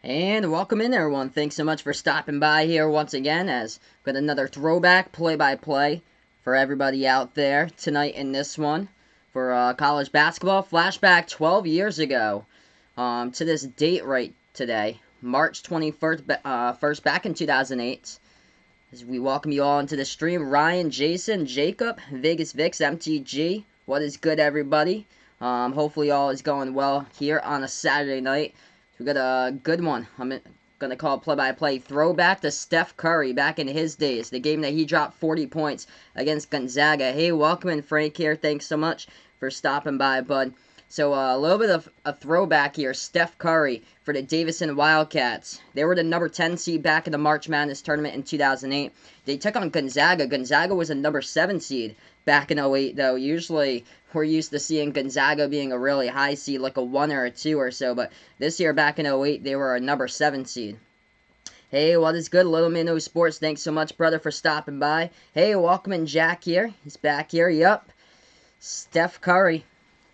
And welcome in, everyone. Thanks so much for stopping by here once again. As got another throwback play-by-play for everybody out there tonight in this one for college basketball flashback 12 years ago to this date right today, March 21st, first back in 2008. As we welcome you all into the stream, Ryan, Jason, Jacob, Vegas Vix, MTG. What is good, everybody? Hopefully all is going well here on a Saturday night. We got a good one. I'm gonna call it play-by-play throwback to Steph Curry back in his days, the game that he dropped 40 points against Gonzaga. Hey, welcome in, Frank here. Thanks so much for stopping by, bud. So a little bit of a throwback here. Steph Curry for the Davidson Wildcats. They were the number 10 seed back in the March Madness tournament in 2008. They took on Gonzaga. Gonzaga was a number 7 seed back in 08, though. Usually we're used to seeing Gonzaga being a really high seed, like a 1 or a 2 or so. But this year back in 08, they were a number 7 seed. Hey, what is good? Little Minnow Sports. Thanks so much, brother, for stopping by. Hey, welcome in Jack here. He's back here. Yup. Steph Curry.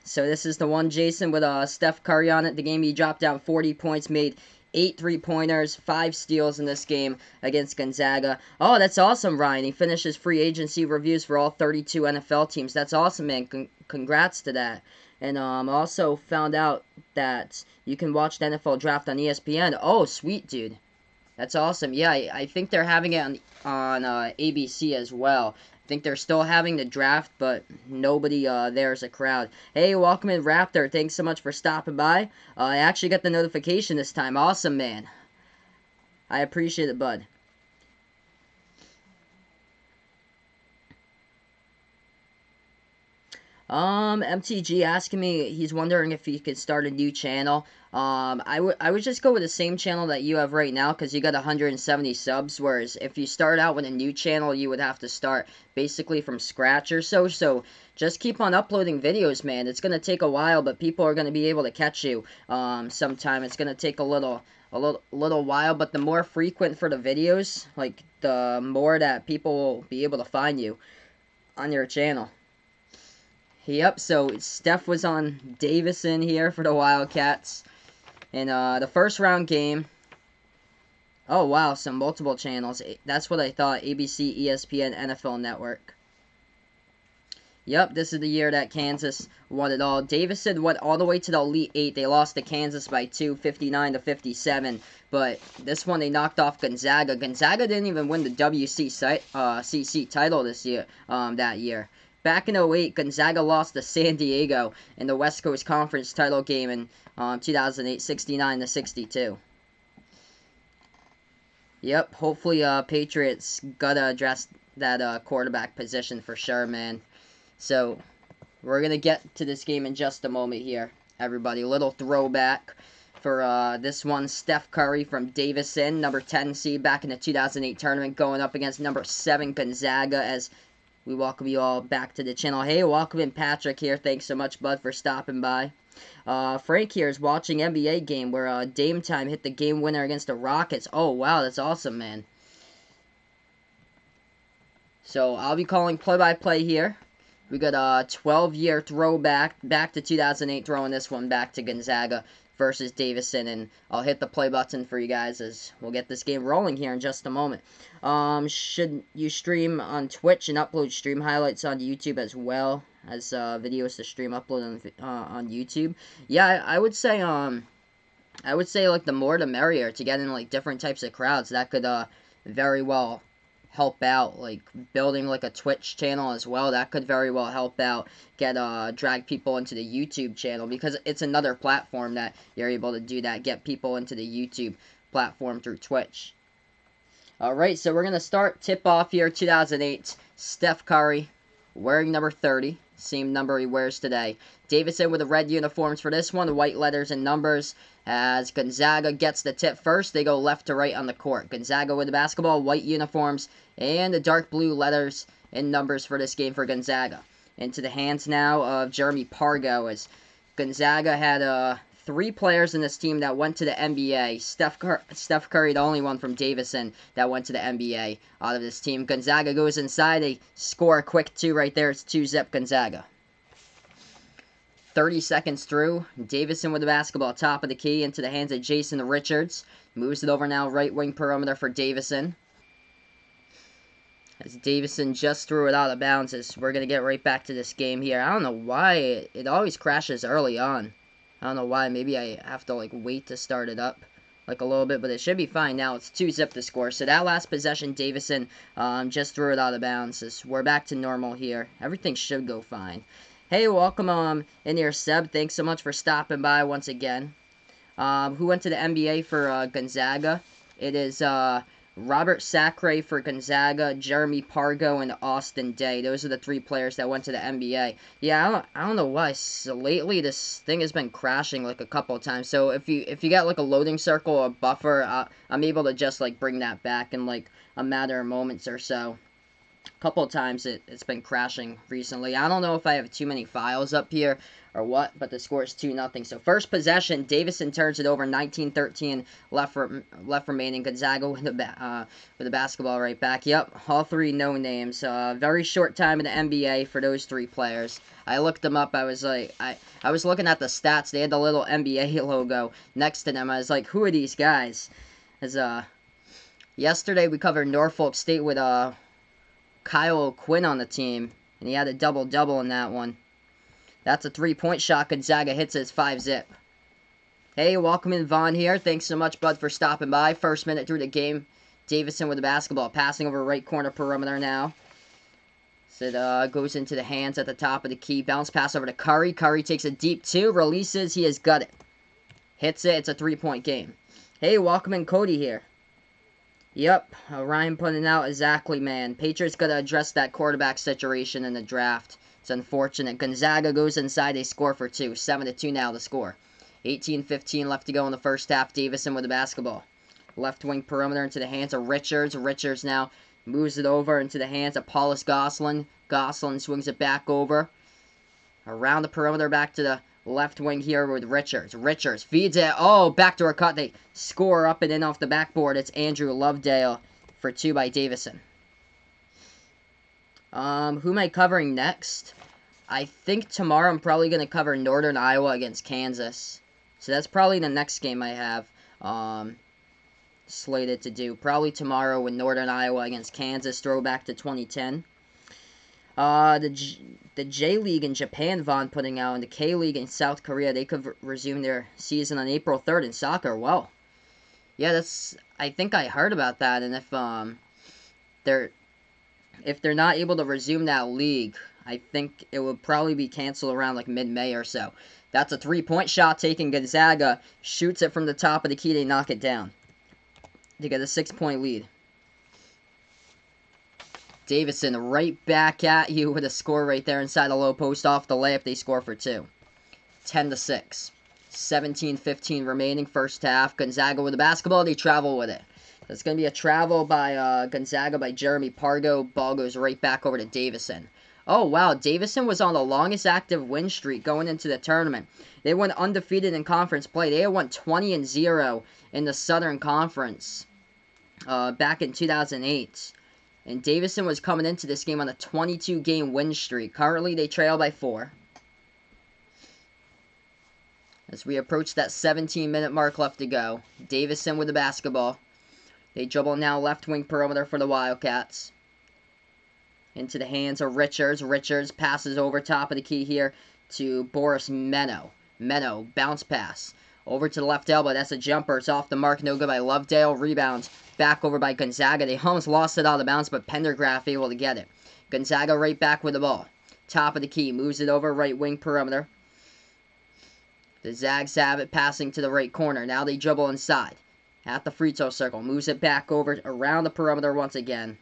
So this is the one, Jason, with Steph Curry on it. The game he dropped down 40 points, made 8 3-pointers, 5 steals in this game against Gonzaga. Oh, that's awesome, Ryan. He finishes free agency reviews for all 32 NFL teams. That's awesome, man. Congrats to that. And also found out that you can watch the NFL draft on ESPN. Oh, sweet, dude. That's awesome. Yeah, I think they're having it on ABC as well. I think they're still having the draft, but nobody there's a crowd. Hey, welcome in, Raptor. Thanks so much for stopping by. I actually got the notification this time. Awesome, man. I appreciate it, bud. MTG asking me, he's wondering if he could start a new channel. I would just go with the same channel that you have right now, because you got 170 subs, whereas if you start out with a new channel, you would have to start basically from scratch or so. So just keep on uploading videos, man. It's gonna take a while, but people are gonna be able to catch you sometime. It's gonna take a little while, but the more frequent for the videos, like the more that people will be able to find you on your channel. Yep, so Steph was on Davidson here for the Wildcats in the first round game. Oh, wow, some multiple channels. That's what I thought. ABC, ESPN, NFL Network. Yep, this is the year that Kansas won it all. Davidson went all the way to the Elite 8. They lost to Kansas by 2, 59-57. But this one, they knocked off Gonzaga. Gonzaga didn't even win the WCC title this year, that year. Back in 08, Gonzaga lost to San Diego in the West Coast Conference title game in 2008, 69-62. Yep, hopefully Patriots gotta address that quarterback position for sure, man. So, we're gonna get to this game in just a moment here, everybody. A little throwback for this one. Steph Curry from Davidson, number 10 seed back in the 2008 tournament, going up against number 7 Gonzaga as we welcome you all back to the channel. Hey, welcome in, Patrick here. Thanks so much, bud, for stopping by. Frank here is watching NBA game where Dame Time hit the game winner against the Rockets. Oh, wow, that's awesome, man. So, I'll be calling play-by-play here. We got a 12-year throwback back to 2008, throwing this one back to Gonzaga versus Davidson, and I'll hit the play button for you guys as we'll get this game rolling here in just a moment. Should you stream on Twitch and upload stream highlights on YouTube as well as videos to stream upload on YouTube? Yeah, I would say like the more the merrier to get in like different types of crowds. That could very well help out, like building like a Twitch channel as well. That could very well help out, drag people into the YouTube channel, because it's another platform that you're able to do that, get people into the YouTube platform through Twitch. Alright, so we're going to start tip-off here, 2008, Steph Curry, wearing number 30, same number he wears today. Davidson with the red uniforms for this one, the white letters and numbers, as Gonzaga gets the tip first. They go left to right on the court. Gonzaga with the basketball, white uniforms, and the dark blue letters and numbers for this game for Gonzaga. Into the hands now of Jeremy Pargo, as Gonzaga had 3 players in this team that went to the NBA. Steph Curry, the only one from Davidson that went to the NBA out of this team. Gonzaga goes inside. They score a quick 2 right there. It's 2-zip Gonzaga. 30 seconds through. Davidson with the basketball, top of the key, into the hands of Jason Richards. Moves it over now, right wing perimeter for Davidson. As Davidson just threw it out of bounds, as we're going to get right back to this game here. I don't know why it always crashes early on. I don't know why. Maybe I have to, like, wait to start it up, like, a little bit. But it should be fine now. It's 2-zip the score. So that last possession, Davidson just threw it out of bounds. As we're back to normal here. Everything should go fine. Hey, welcome in here, Seb. Thanks so much for stopping by once again. Who went to the NBA for Gonzaga? It is Robert Sacre for Gonzaga, Jeremy Pargo, and Austin Day. Those are the 3 players that went to the NBA. Yeah, I don't know why. So lately, this thing has been crashing like a couple of times. So if you got like a loading circle or buffer, I'm able to just like bring that back in like a matter of moments or so. A couple of times it's been crashing recently. I don't know if I have too many files up here or what, but the score is 2-0. So first possession, Davidson turns it over, 19-13 left remaining. Gonzaga with the basketball right back. Yep, all 3 no names. Very short time in the NBA for those 3 players. I looked them up. I was like, I was looking at the stats. They had the little NBA logo next to them. I was like, who are these guys? As yesterday we covered Norfolk State with Kyle Quinn on the team, and he had a double-double in that one. That's a 3-point shot. Gonzaga hits it. It's 5-zip. Hey, welcome in, Vaughn here. Thanks so much, bud, for stopping by. First minute through the game. Davidson with the basketball. Passing over right corner perimeter now. So it goes into the hands at the top of the key. Bounce pass over to Curry. Curry takes a deep 2. Releases. He has got it. Hits it. It's a 3-point game. Hey, welcome in, Cody here. Yep, Ryan putting out exactly, man. Patriots got to address that quarterback situation in the draft. It's unfortunate. Gonzaga goes inside. They score for 2. 7-2 now the score. 18-15 left to go in the first half. Davidson with the basketball. Left wing perimeter into the hands of Richards. Richards now moves it over into the hands of Paulus Gosselin. Gosselin swings it back over. Around the perimeter back to the left wing here with Richards. Richards feeds it. Oh, backdoor cut. They score up and in off the backboard. It's Andrew Lovedale for 2 by Davidson. Who am I covering next? I think tomorrow I'm probably going to cover Northern Iowa against Kansas. So that's probably the next game I have slated to do. Probably tomorrow with Northern Iowa against Kansas. Throwback to 2010. The J-League in Japan, Vaughn putting out, and the K-League in South Korea, they could resume their season on April 3rd in soccer. Well, yeah, I think I heard about that, and if they're not able to resume that league, I think it would probably be canceled around like mid-May or so. That's a 3-point shot taken. Gonzaga shoots it from the top of the key. They knock it down. They get a 6-point lead. Davidson right back at you with a score right there inside the low post off the layup. They score for 2. 10-6. 17-15 remaining first half. Gonzaga with the basketball. They travel with it. It's going to be a travel by Gonzaga by Jeremy Pargo. Ball goes right back over to Davidson. Oh, wow. Davidson was on the longest active win streak going into the tournament. They went undefeated in conference play. They had won 20-0 in the Southern Conference back in 2008. And Davidson was coming into this game on a 22-game win streak. Currently, they trail by 4. As we approach that 17-minute mark left to go. Davidson with the basketball. They dribble now left wing perimeter for the Wildcats. Into the hands of Richards. Richards passes over top of the key here to Boris Meno. Meno, bounce pass. Over to the left elbow. That's a jumper. It's off the mark. No good by Lovedale. Rebounds. Back over by Gonzaga. They almost lost it out of bounds, but Pendergraph able to get it. Gonzaga right back with the ball. Top of the key. Moves it over right wing perimeter. The Zags have it passing to the right corner. Now they dribble inside. At the free throw circle. Moves it back over around the perimeter once again.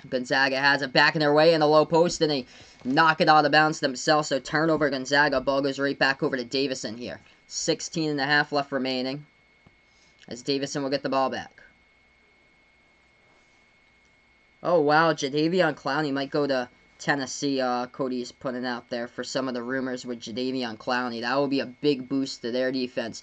Gonzaga has it back in their way in the low post, and they knock it out of bounds themselves. So turnover Gonzaga. Ball goes right back over to Davidson here. 16.5 left remaining. As Davidson will get the ball back. Oh, wow. Jadeveon Clowney might go to Tennessee. Cody's putting out there for some of the rumors with Jadeveon Clowney. That will be a big boost to their defense.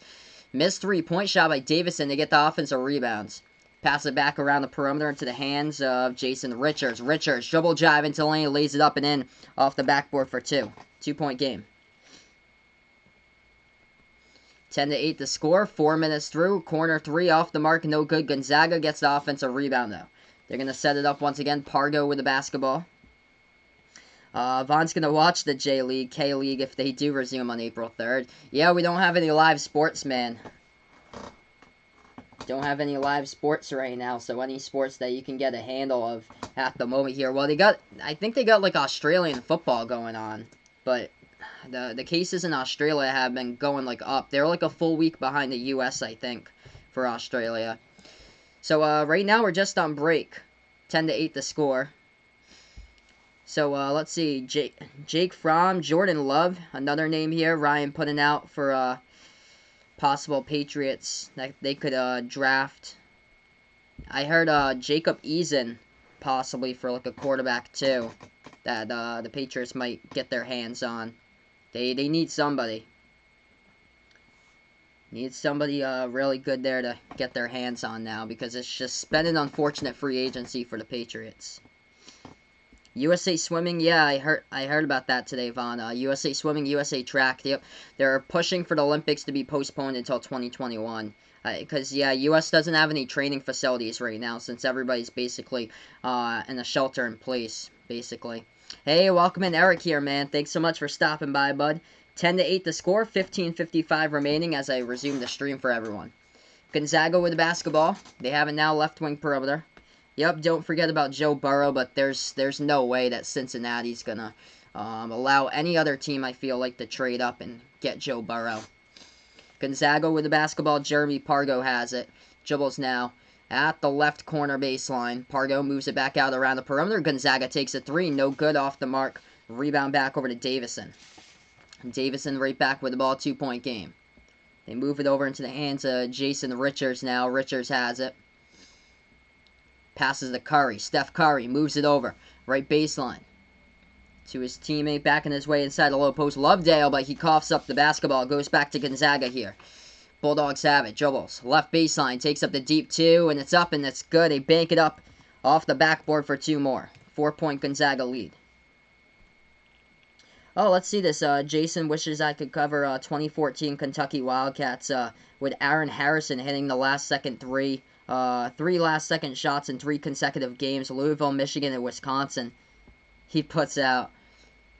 Missed 3-point shot by Davidson to get the offensive rebounds. Pass it back around the perimeter into the hands of Jason Richards. Richards, dribble, drive into the lane, lays it up and in off the backboard for 2. 2-point game. 17-15 left to go in the first half. Gonzaga with the basketball. Left wing perimeter into the hands of Richards. Richards dribble, drive into the lane, lays it up and in off the backboard for 2. 2-point game. 17-15 left to go in the first half. Gonzaga with the basketball. Left wing perimeter into the hands of Richards. Richards dribble, drive into the lane, lays it up and in off the backboard for 2. 10-8 the score. 4 minutes through. Corner 3 off the mark. No good. Gonzaga gets the offensive rebound, though. They're going to set it up once again. Pargo with the basketball. Vaughn's going to watch the J-League, K-League if they do resume on April 3rd. Yeah, we don't have any live sports, man. Don't have any live sports right now, so any sports that you can get a handle of at the moment here. Well, I think they got like Australian football going on, but the cases in Australia have been going like up. They're like a full week behind the U.S., I think, for Australia. So right now we're just on break. 10-8 the score. So let's see, Jake Fromm, Jordan Love, another name here. Ryan putting out for possible Patriots that they could draft. I heard Jacob Eason possibly for like a quarterback too, that the Patriots might get their hands on. They need somebody. Need somebody really good there to get their hands on now, because it's just been an unfortunate free agency for the Patriots. USA Swimming, yeah, I heard about that today, Vaughn. USA Swimming, USA Track, yep. They're pushing for the Olympics to be postponed until 2021. Because, yeah, U.S. doesn't have any training facilities right now, since everybody's basically in a shelter in place, basically. Hey, welcome in, Eric here, man. Thanks so much for stopping by, bud. 10-8 the score, 15:55 remaining as I resume the stream for everyone. Gonzaga with the basketball. They have it now, left wing perimeter. Yep, don't forget about Joe Burrow, but there's no way that Cincinnati's going to allow any other team, I feel like, to trade up and get Joe Burrow. Gonzaga with the basketball. Jeremy Pargo has it. Dribbles now at the left corner baseline. Pargo moves it back out around the perimeter. Gonzaga takes a three. No good, off the mark. Rebound back over to Davidson. Davidson right back with the ball. 2-point game. They move it over into the hands of Jason Richards now. Richards has it. Passes to Curry. Steph Curry moves it over. Right baseline. To his teammate, backing his way inside the low post. Lovedale, but he coughs up the basketball. Goes back to Gonzaga here. Bulldogs have it. Dribbles. Left baseline. Takes up the deep two, and it's up, and it's good. They bank it up off the backboard for 2 more. 4-point Gonzaga lead. Oh, let's see this. Jason wishes I could cover 2014 Kentucky Wildcats with Aaron Harrison hitting the last-second three. 3 last-second shots in 3 consecutive games. Louisville, Michigan, and Wisconsin. He puts out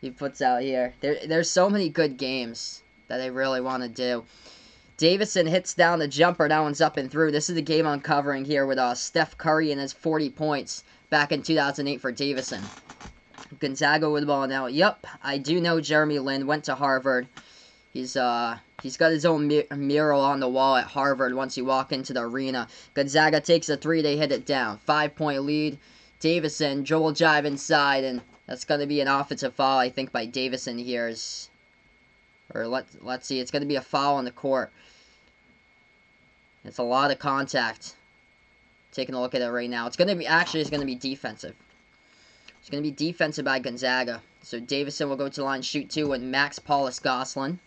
here. There's so many good games that I really want to do. Davidson hits down the jumper. That one's up and through. This is the game I'm covering here with Steph Curry and his 40 points back in 2008 for Davidson. Gonzaga with the ball now. Yep, I do know Jeremy Lin. Went to Harvard. He's got his own mural on the wall at Harvard once you walk into the arena. Gonzaga takes a 3. They hit it down. 5-point lead. Davidson, dribble jive inside, and that's going to be an offensive foul, I think, by Davidson here. Let's see. It's going to be a foul on the court. It's a lot of contact. Taking a look at it right now. It's going to be defensive. It's going to be defensive by Gonzaga. So Davidson will go to the line, shoot 2 with Max Paulus Goslin.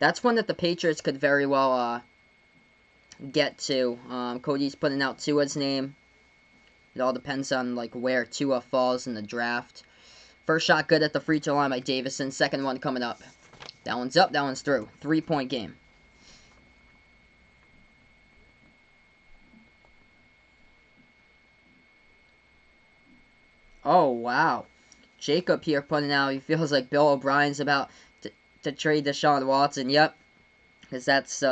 That's one that the Patriots could very well get to. Cody's putting out Tua's name. It all depends on like where Tua falls in the draft. First shot good at the free throw line by Davidson. Second one coming up. That one's up. That one's through. 3-point game. Oh, wow. Jacob here putting out, he feels like Bill O'Brien's about to trade Deshaun Watson. Yep. Because that's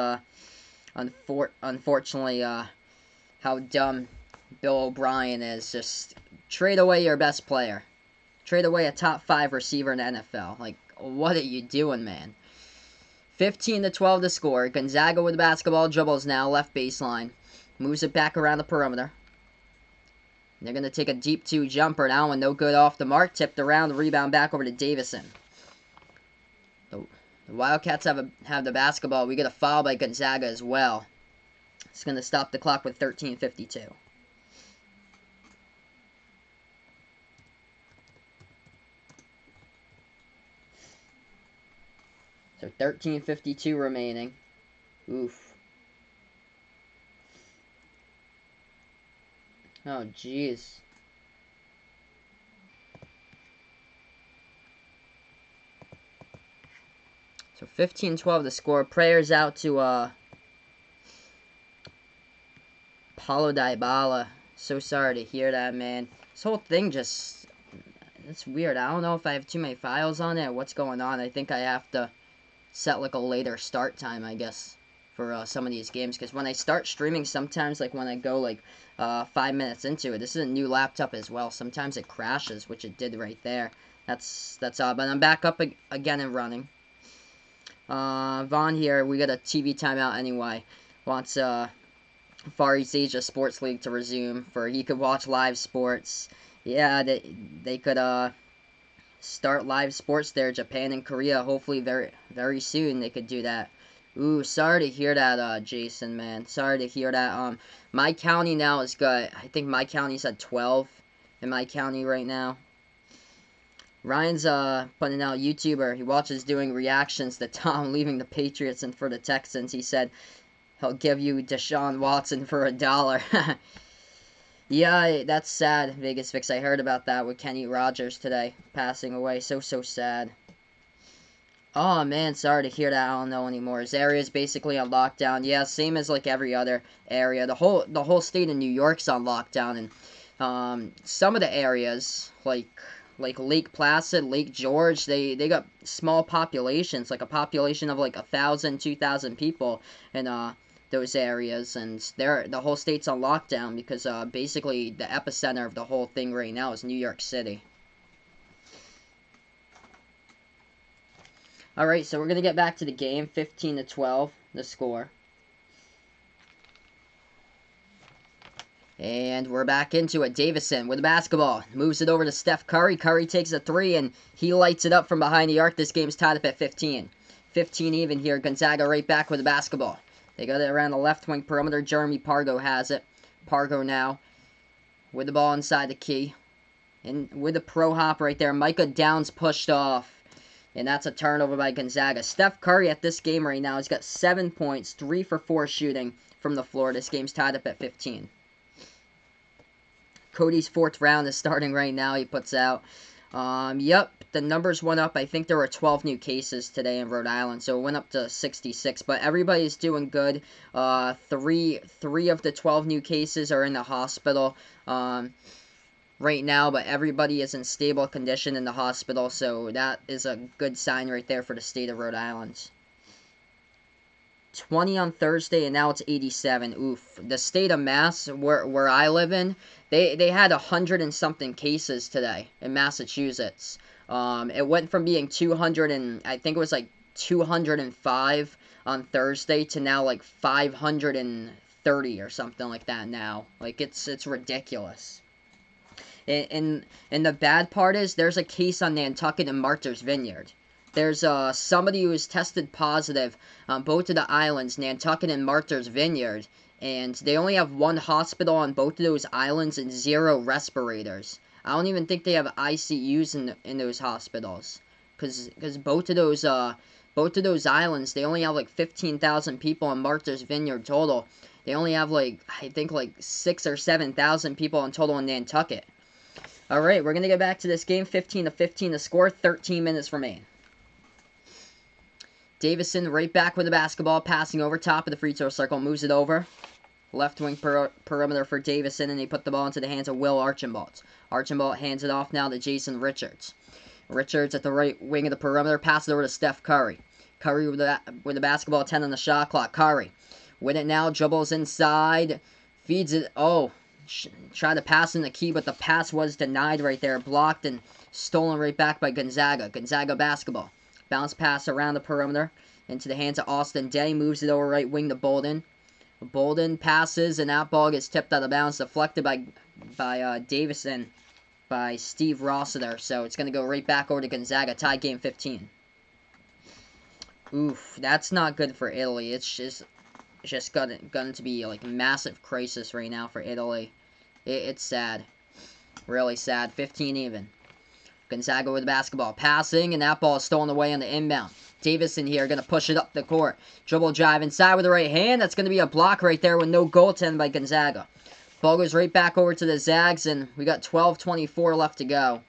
unfortunately how dumb Bill O'Brien is. Just trade away your best player. Trade away a top 5 receiver in the NFL. Like, what are you doing, man? 15-12 to score. Gonzaga with the basketball. Dribbles now. Left baseline. Moves it back around the perimeter. They're going to take a deep 2 jumper. That one no good, off the mark. Tipped around. The rebound back over to Davidson. The Wildcats have the basketball. We get a foul by Gonzaga as well. It's going to stop the clock with 13:52. So 13:52 remaining. Oof. Oh, jeez. So 15-12 the score. Prayers out to Paulo Dybala. So sorry to hear that, man. This whole thing just... It's weird. I don't know if I have too many files on it or what's going on. I think I have to set like a later start time, I guess, for some of these games. Because when I start streaming, sometimes like when I go like 5 minutes into it, this is a new laptop as well. Sometimes it crashes, which it did right there. That's odd. But I'm back up again and running. Vaughn here, we got a TV timeout anyway. Wants Far East Asia Sports League to resume for he could watch live sports. Yeah, they could start live sports there. Japan and Korea, hopefully very soon they could do that. Ooh, sorry to hear that, Jason, man. Sorry to hear that. My county now is good. I think my county's at 12 in my county right now. Ryan's putting out YouTuber. He watches doing reactions to Tom leaving the Patriots and for the Texans. He said he'll give you Deshaun Watson for $1. Yeah, that's sad, Vegas Fix. I heard about that with Kenny Rogers today, passing away. So sad. Oh, man, sorry to hear that. I don't know anymore. His area is basically on lockdown. Yeah, same as, like, every other area. The whole state of New York's on lockdown. And some of the areas, like Lake Placid, Lake George, they got small populations, like a population of, like, 1,000, 2,000 people. And, those areas, and the whole state's on lockdown because basically the epicenter of the whole thing right now is New York City. Alright, so we're going to get back to the game. 15-12, the score. And we're back into it. Davidson with the basketball. Moves it over to Steph Curry. Curry takes a three, and he lights it up from behind the arc. This game's tied up at 15. 15 even here. Gonzaga right back with the basketball. They got it around the left wing perimeter. Jeremy Pargo has it. Pargo now with the ball inside the key. And with the pro hop right there. Micah Downs pushed off. And that's a turnover by Gonzaga. Steph Curry at this game right now has got 7 points. 3 for 4 shooting from the floor. This game's tied up at 15. Cody's 4th round is starting right now. He puts out. Yep, the numbers went up. I think there were 12 new cases today in Rhode Island, so it went up to 66. But everybody's doing good. Three of the 12 new cases are in the hospital right now, but everybody is in stable condition in the hospital, so that is a good sign right there for the state of Rhode Island. 20 on Thursday, and now it's 87. Oof. The state of Mass, where I live in, they had 100 and something cases today in Massachusetts. It went from being 200 and I think it was like 205 on Thursday to now like 530 or something like that now. Like it's ridiculous. And the bad part is there's a case on Nantucket and Martha's Vineyard. There's somebody who was tested positive on both of the islands, Nantucket and Martha's Vineyard, and they only have one hospital on both of those islands and 0 respirators. I don't even think they have ICUs in those hospitals, because both of those islands, they only have like 15,000 people on Martha's Vineyard total. They only have like I think like 6,000 or 7,000 people in total in Nantucket. All right, we're gonna get back to this game. 15-15 the score. 13 minutes remain. Davidson right back with the basketball, passing over top of the free throw circle, moves it over. Left wing perimeter for Davidson, and they put the ball into the hands of Will Archambault. Archambault hands it off now to Jason Richards. Richards at the right wing of the perimeter, passes it over to Steph Curry. Curry with the basketball, 10 on the shot clock. Curry with it now, dribbles inside, feeds it. Oh, tried to pass in the key, but the pass was denied right there, blocked and stolen right back by Gonzaga. Gonzaga basketball. Bounce pass around the perimeter into the hands of Austin Day. Moves it over right wing to Bolden. Bolden passes, and that ball gets tipped out of bounds, deflected by Davidson, by Steve Rossiter. So it's going to go right back over to Gonzaga. Tie game 15. Oof, that's not good for Italy. It's just going to be like a massive crisis right now for Italy. It's sad. Really sad. 15 even. Gonzaga with the basketball. Passing, and that ball is stolen away on the inbound. Davidson here going to push it up the court. Dribble drive inside with the right hand. That's going to be a block right there with no goaltend by Gonzaga. Ball goes right back over to the Zags, and we got 12:24 left to go.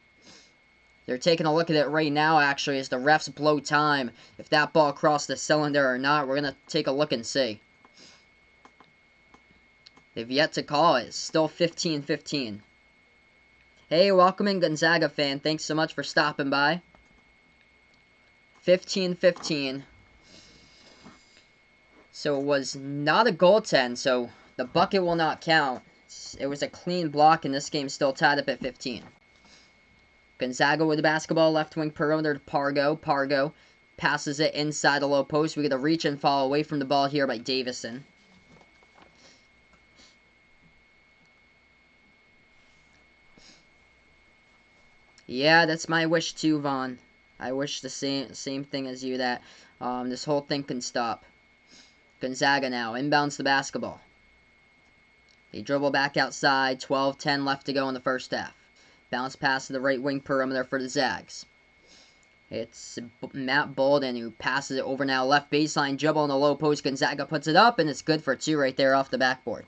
They're taking a look at it right now, actually, as the refs blow time. If that ball crossed the cylinder or not, we're going to take a look and see. They've yet to call it. It's still 15-15. Hey, welcome in, Gonzaga fan. Thanks so much for stopping by. 15-15. So it was not a goaltend, so the bucket will not count. It was a clean block, and this game's still tied up at 15. Gonzaga with the basketball, left wing perimeter to Pargo. Pargo passes it inside the low post. We get a reach and fall away from the ball here by Davidson. Yeah, that's my wish too, Vaughn. I wish the same thing as you, that this whole thing can stop. Gonzaga now inbounds the basketball. They dribble back outside. 12-10 left to go in the first half. Bounce pass to the right wing perimeter for the Zags. It's Matt Bolden who passes it over now. Left baseline, dribble in the low post. Gonzaga puts it up, and it's good for two right there off the backboard.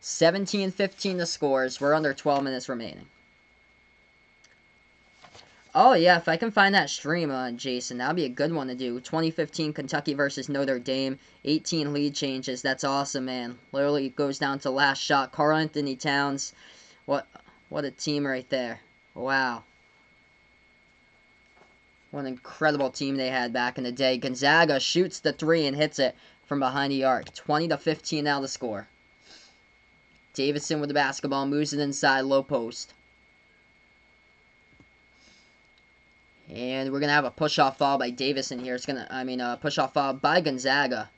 17-15 the scores. We're under 12 minutes remaining. Oh, yeah, if I can find that stream, Jason, that would be a good one to do. 2015 Kentucky versus Notre Dame. 18 lead changes. That's awesome, man. Literally goes down to last shot. Karl Anthony Towns. What a team right there. Wow. What an incredible team they had back in the day. Gonzaga shoots the three and hits it from behind the arc. 20-15 now the score. Davidson with the basketball. Moves it inside. Low post. And we're going to have a push-off foul by Davidson here. It's going to, push-off foul by Gonzaga.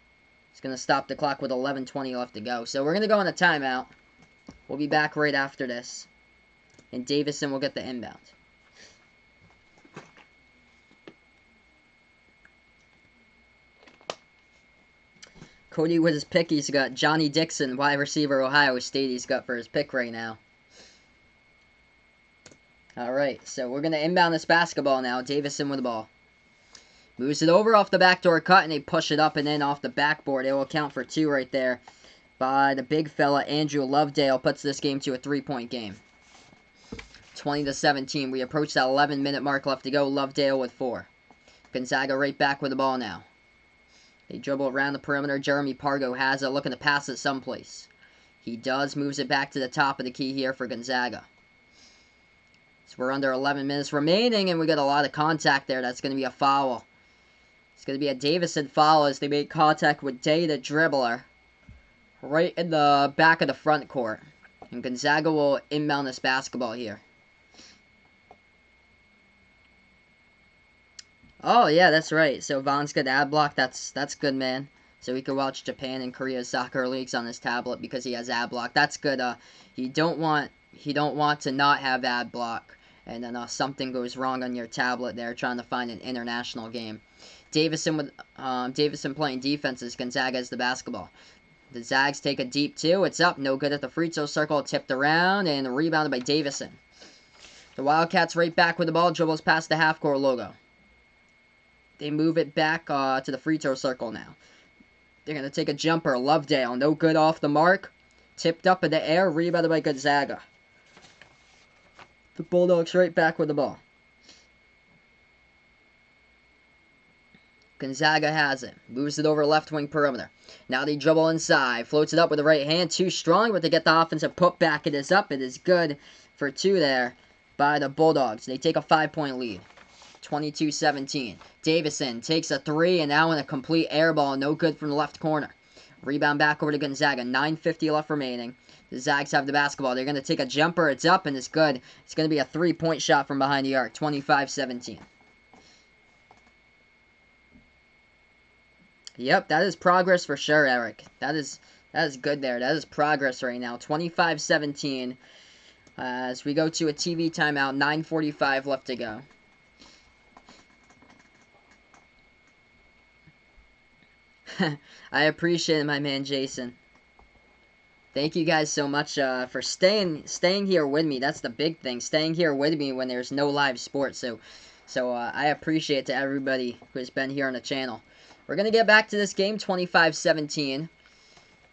It's going to stop the clock with 11:20 left to go. So we're going to go on a timeout. We'll be back right after this. And Davidson will get the inbound. Cody with his pick. He's got Johnny Dixon, wide receiver, Ohio State. He's got for his pick right now. Alright, so we're going to inbound this basketball now. Davidson with the ball. Moves it over off the backdoor cut, and they push it up and in off the backboard. It will count for two right there by the big fella, Andrew Lovedale. Puts this game to a 3-point game. 20-17. We approach that 11-minute mark left to go. Lovedale with 4. Gonzaga right back with the ball now. They dribble around the perimeter. Jeremy Pargo has it, looking to pass it someplace. He does. Moves it back to the top of the key here for Gonzaga. So we're under 11 minutes remaining, and we got a lot of contact there. That's going to be a foul. It's going to be a Davidson foul as they make contact with Day, the dribbler, right in the back of the front court. And Gonzaga will inbound this basketball here. Oh, yeah, that's right. So Vaughn's got ad block. That's good, man. So he can watch Japan and Korea soccer leagues on his tablet because he has ad block. That's good. He don't want to not have ad block, and then something goes wrong on your tablet there trying to find an international game. Davidson playing defenses. Gonzaga has the basketball. The Zags take a deep two. It's up. No good at the free throw circle. Tipped around and rebounded by Davidson. The Wildcats right back with the ball. Dribbles past the half-court logo. They move it back to the free throw circle now. They're going to take a jumper. Lovedale. No good off the mark. Tipped up in the air. Rebounded by Gonzaga. The Bulldogs right back with the ball. Gonzaga has it. Moves it over left wing perimeter. Now they dribble inside. Floats it up with the right hand. Too strong, but they get the offensive putback. It is up. It is good for two there by the Bulldogs. They take a 5-point lead. 22-17. Davidson takes a three, and now in a complete air ball. No good from the left corner. Rebound back over to Gonzaga. 9:50 left remaining. The Zags have the basketball. They're going to take a jumper. It's up, and it's good. It's going to be a 3-point shot from behind the arc. 25-17. Yep, that is progress for sure, Eric. That is good there. That is progress right now. 25-17. As we go to a TV timeout. 9:45 left to go. I appreciate it, my man Jason. Thank you guys so much for staying here with me. That's the big thing. Staying here with me when there's no live sports. So I appreciate it to everybody who has been here on the channel. We're going to get back to this game, 25-17.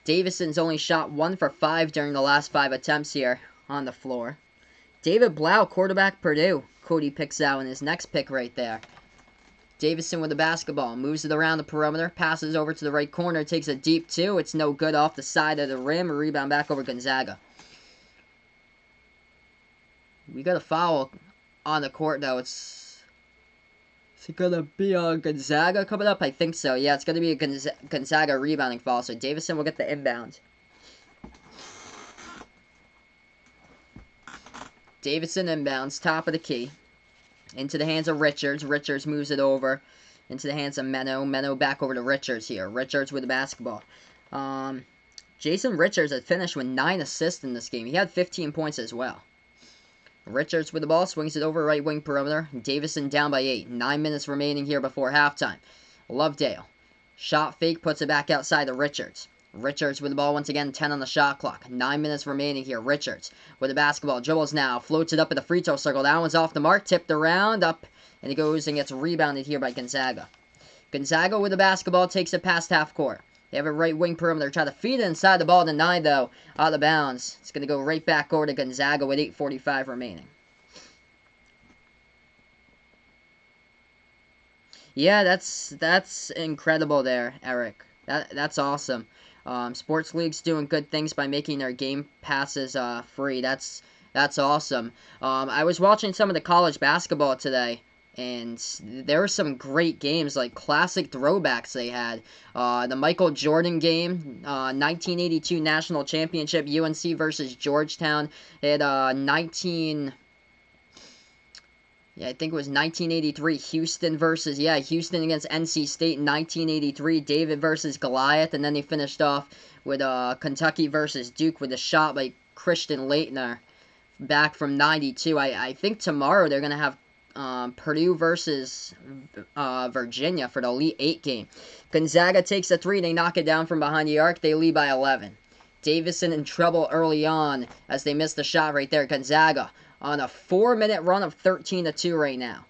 Davidson's only shot 1 for 5 during the last 5 attempts here on the floor. David Blau, quarterback, Purdue. Cody picks out in his next pick right there. Davidson with the basketball. Moves it around the perimeter. Passes over to the right corner. Takes a deep two. It's no good off the side of the rim. A rebound back over Gonzaga. We got a foul on the court, though. Is it going to be Gonzaga coming up? I think so. Yeah, it's going to be a Gonzaga rebounding foul. So Davidson will get the inbound. Davidson inbounds, top of the key. Into the hands of Richards. Richards moves it over. Into the hands of Menno. Menno back over to Richards here. Richards with the basketball. Jason Richards had finished with 9 assists in this game. He had 15 points as well. Richards with the ball. Swings it over right wing perimeter. Davidson down by 8. 9 minutes remaining here before halftime. Lovedale. Shot fake. Puts it back outside to Richards. Richards with the ball once again, 10 on the shot clock. 9 minutes remaining here. Richards with the basketball. Dribbles now. Floats it up at the free throw circle. That one's off the mark. Tipped around. Up. And it goes and gets rebounded here by Gonzaga. Gonzaga with the basketball. Takes it past half court. They have a right wing perimeter. Try to feed it inside the ball. Denied though. Out of bounds. It's going to go right back over to Gonzaga with 8:45 remaining. Yeah, that's incredible there, Eric. That's awesome. Sports League's doing good things by making their game passes free. That's awesome. I was watching some of the college basketball today, and there were some great games, like classic throwbacks they had. The Michael Jordan game, 1982 National Championship, UNC versus Georgetown. They had I think it was 1983, Houston against NC State in 1983, David versus Goliath, and then they finished off with Kentucky versus Duke with a shot by Christian Laettner back from 92. I think tomorrow they're going to have Purdue versus Virginia for the Elite 8 game. Gonzaga takes a 3, they knock it down from behind the arc, they lead by 11. Davidson in trouble early on as they missed the shot right there. Gonzaga on a 4-minute run of 13-2 right now.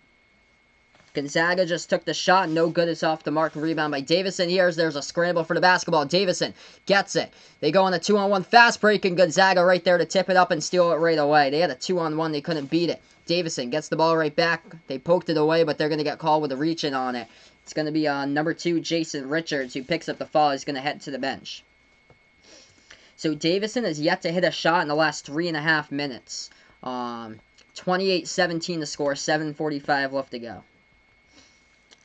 Gonzaga just took the shot. No good. It's off the mark. Rebound by Davidson. There's a scramble for the basketball. Davidson gets it. They go on a 2-on-1 fast break, and Gonzaga right there to tip it up and steal it right away. They had a 2-on-1. They couldn't beat it. Davidson gets the ball right back. They poked it away, but they're going to get called with a reach-in on it. It's going to be number 2, Jason Richards, who picks up the foul. He's going to head to the bench. So Davidson has yet to hit a shot in the last 3.5 minutes. 28-17 to score, 7:45 left to go.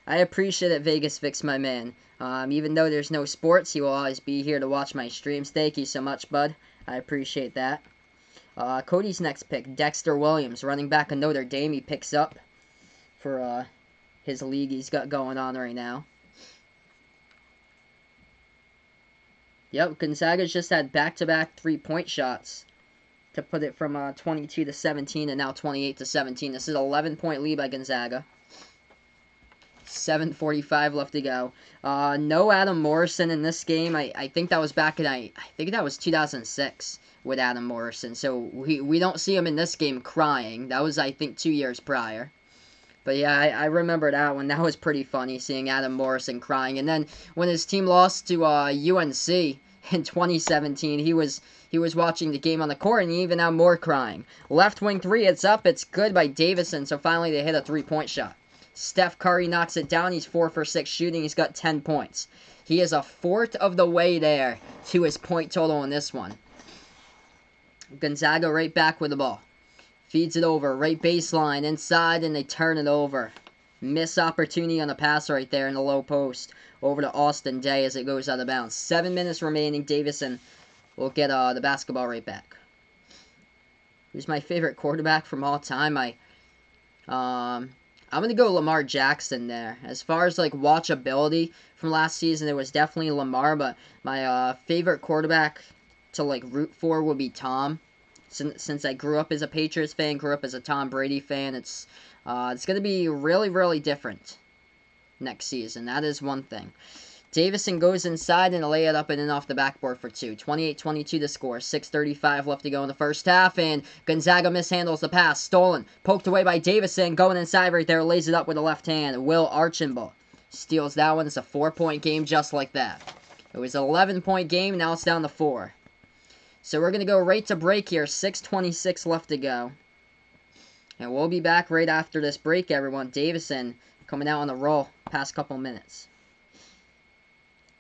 I appreciate it, Vegas Vix, my man. Even though there's no sports, he will always be here to watch my streams. Thank you so much, bud. I appreciate that. Cody's next pick, Dexter Williams, running back of Notre Dame. He picks up for his league he's got going on right now. Yep, Gonzaga's just had back-to-back 3-point shots to put it from 22-17 and now 28-17. This is an 11-point lead by Gonzaga. 7:45 left to go. No Adam Morrison in this game. I think that was back in I think that was 2006 with Adam Morrison. So we don't see him in this game crying. That was, I think, 2 years prior. But yeah, I remember that one. That was pretty funny, seeing Adam Morrison crying. And then when his team lost to UNC in 2017, he was watching the game on the court, and he even had more crying. Left wing 3, it's up. It's good by Davidson, so finally they hit a 3-point shot. Steph Curry knocks it down. He's 4 for 6 shooting. He's got 10 points. He is a fourth of the way there to his point total in this one. Gonzaga right back with the ball. Feeds it over, right baseline, inside, and they turn it over. Miss opportunity on the pass right there in the low post. Over to Austin Day as it goes out of bounds. 7 minutes remaining. Davidson will get the basketball right back. Who's my favorite quarterback from all time? I'm going to go Lamar Jackson there. As far as like watchability from last season, it was definitely Lamar, but my favorite quarterback to like root for would be Tom. Since I grew up as a Patriots fan, grew up as a Tom Brady fan, it's going to be really, really different next season. That is one thing. Davidson goes inside and lay it up and in off the backboard for 2. 28-22 to score. 6:35 left to go in the first half, and Gonzaga mishandles the pass. Stolen. Poked away by Davidson. Going inside right there. Lays it up with the left hand. Will Archambault steals that one. It's a 4-point game just like that. It was an 11-point game. Now it's down to 4. So we're going to go right to break here. 6:26 left to go. And we'll be back right after this break, everyone. Davidson coming out on the roll past couple minutes.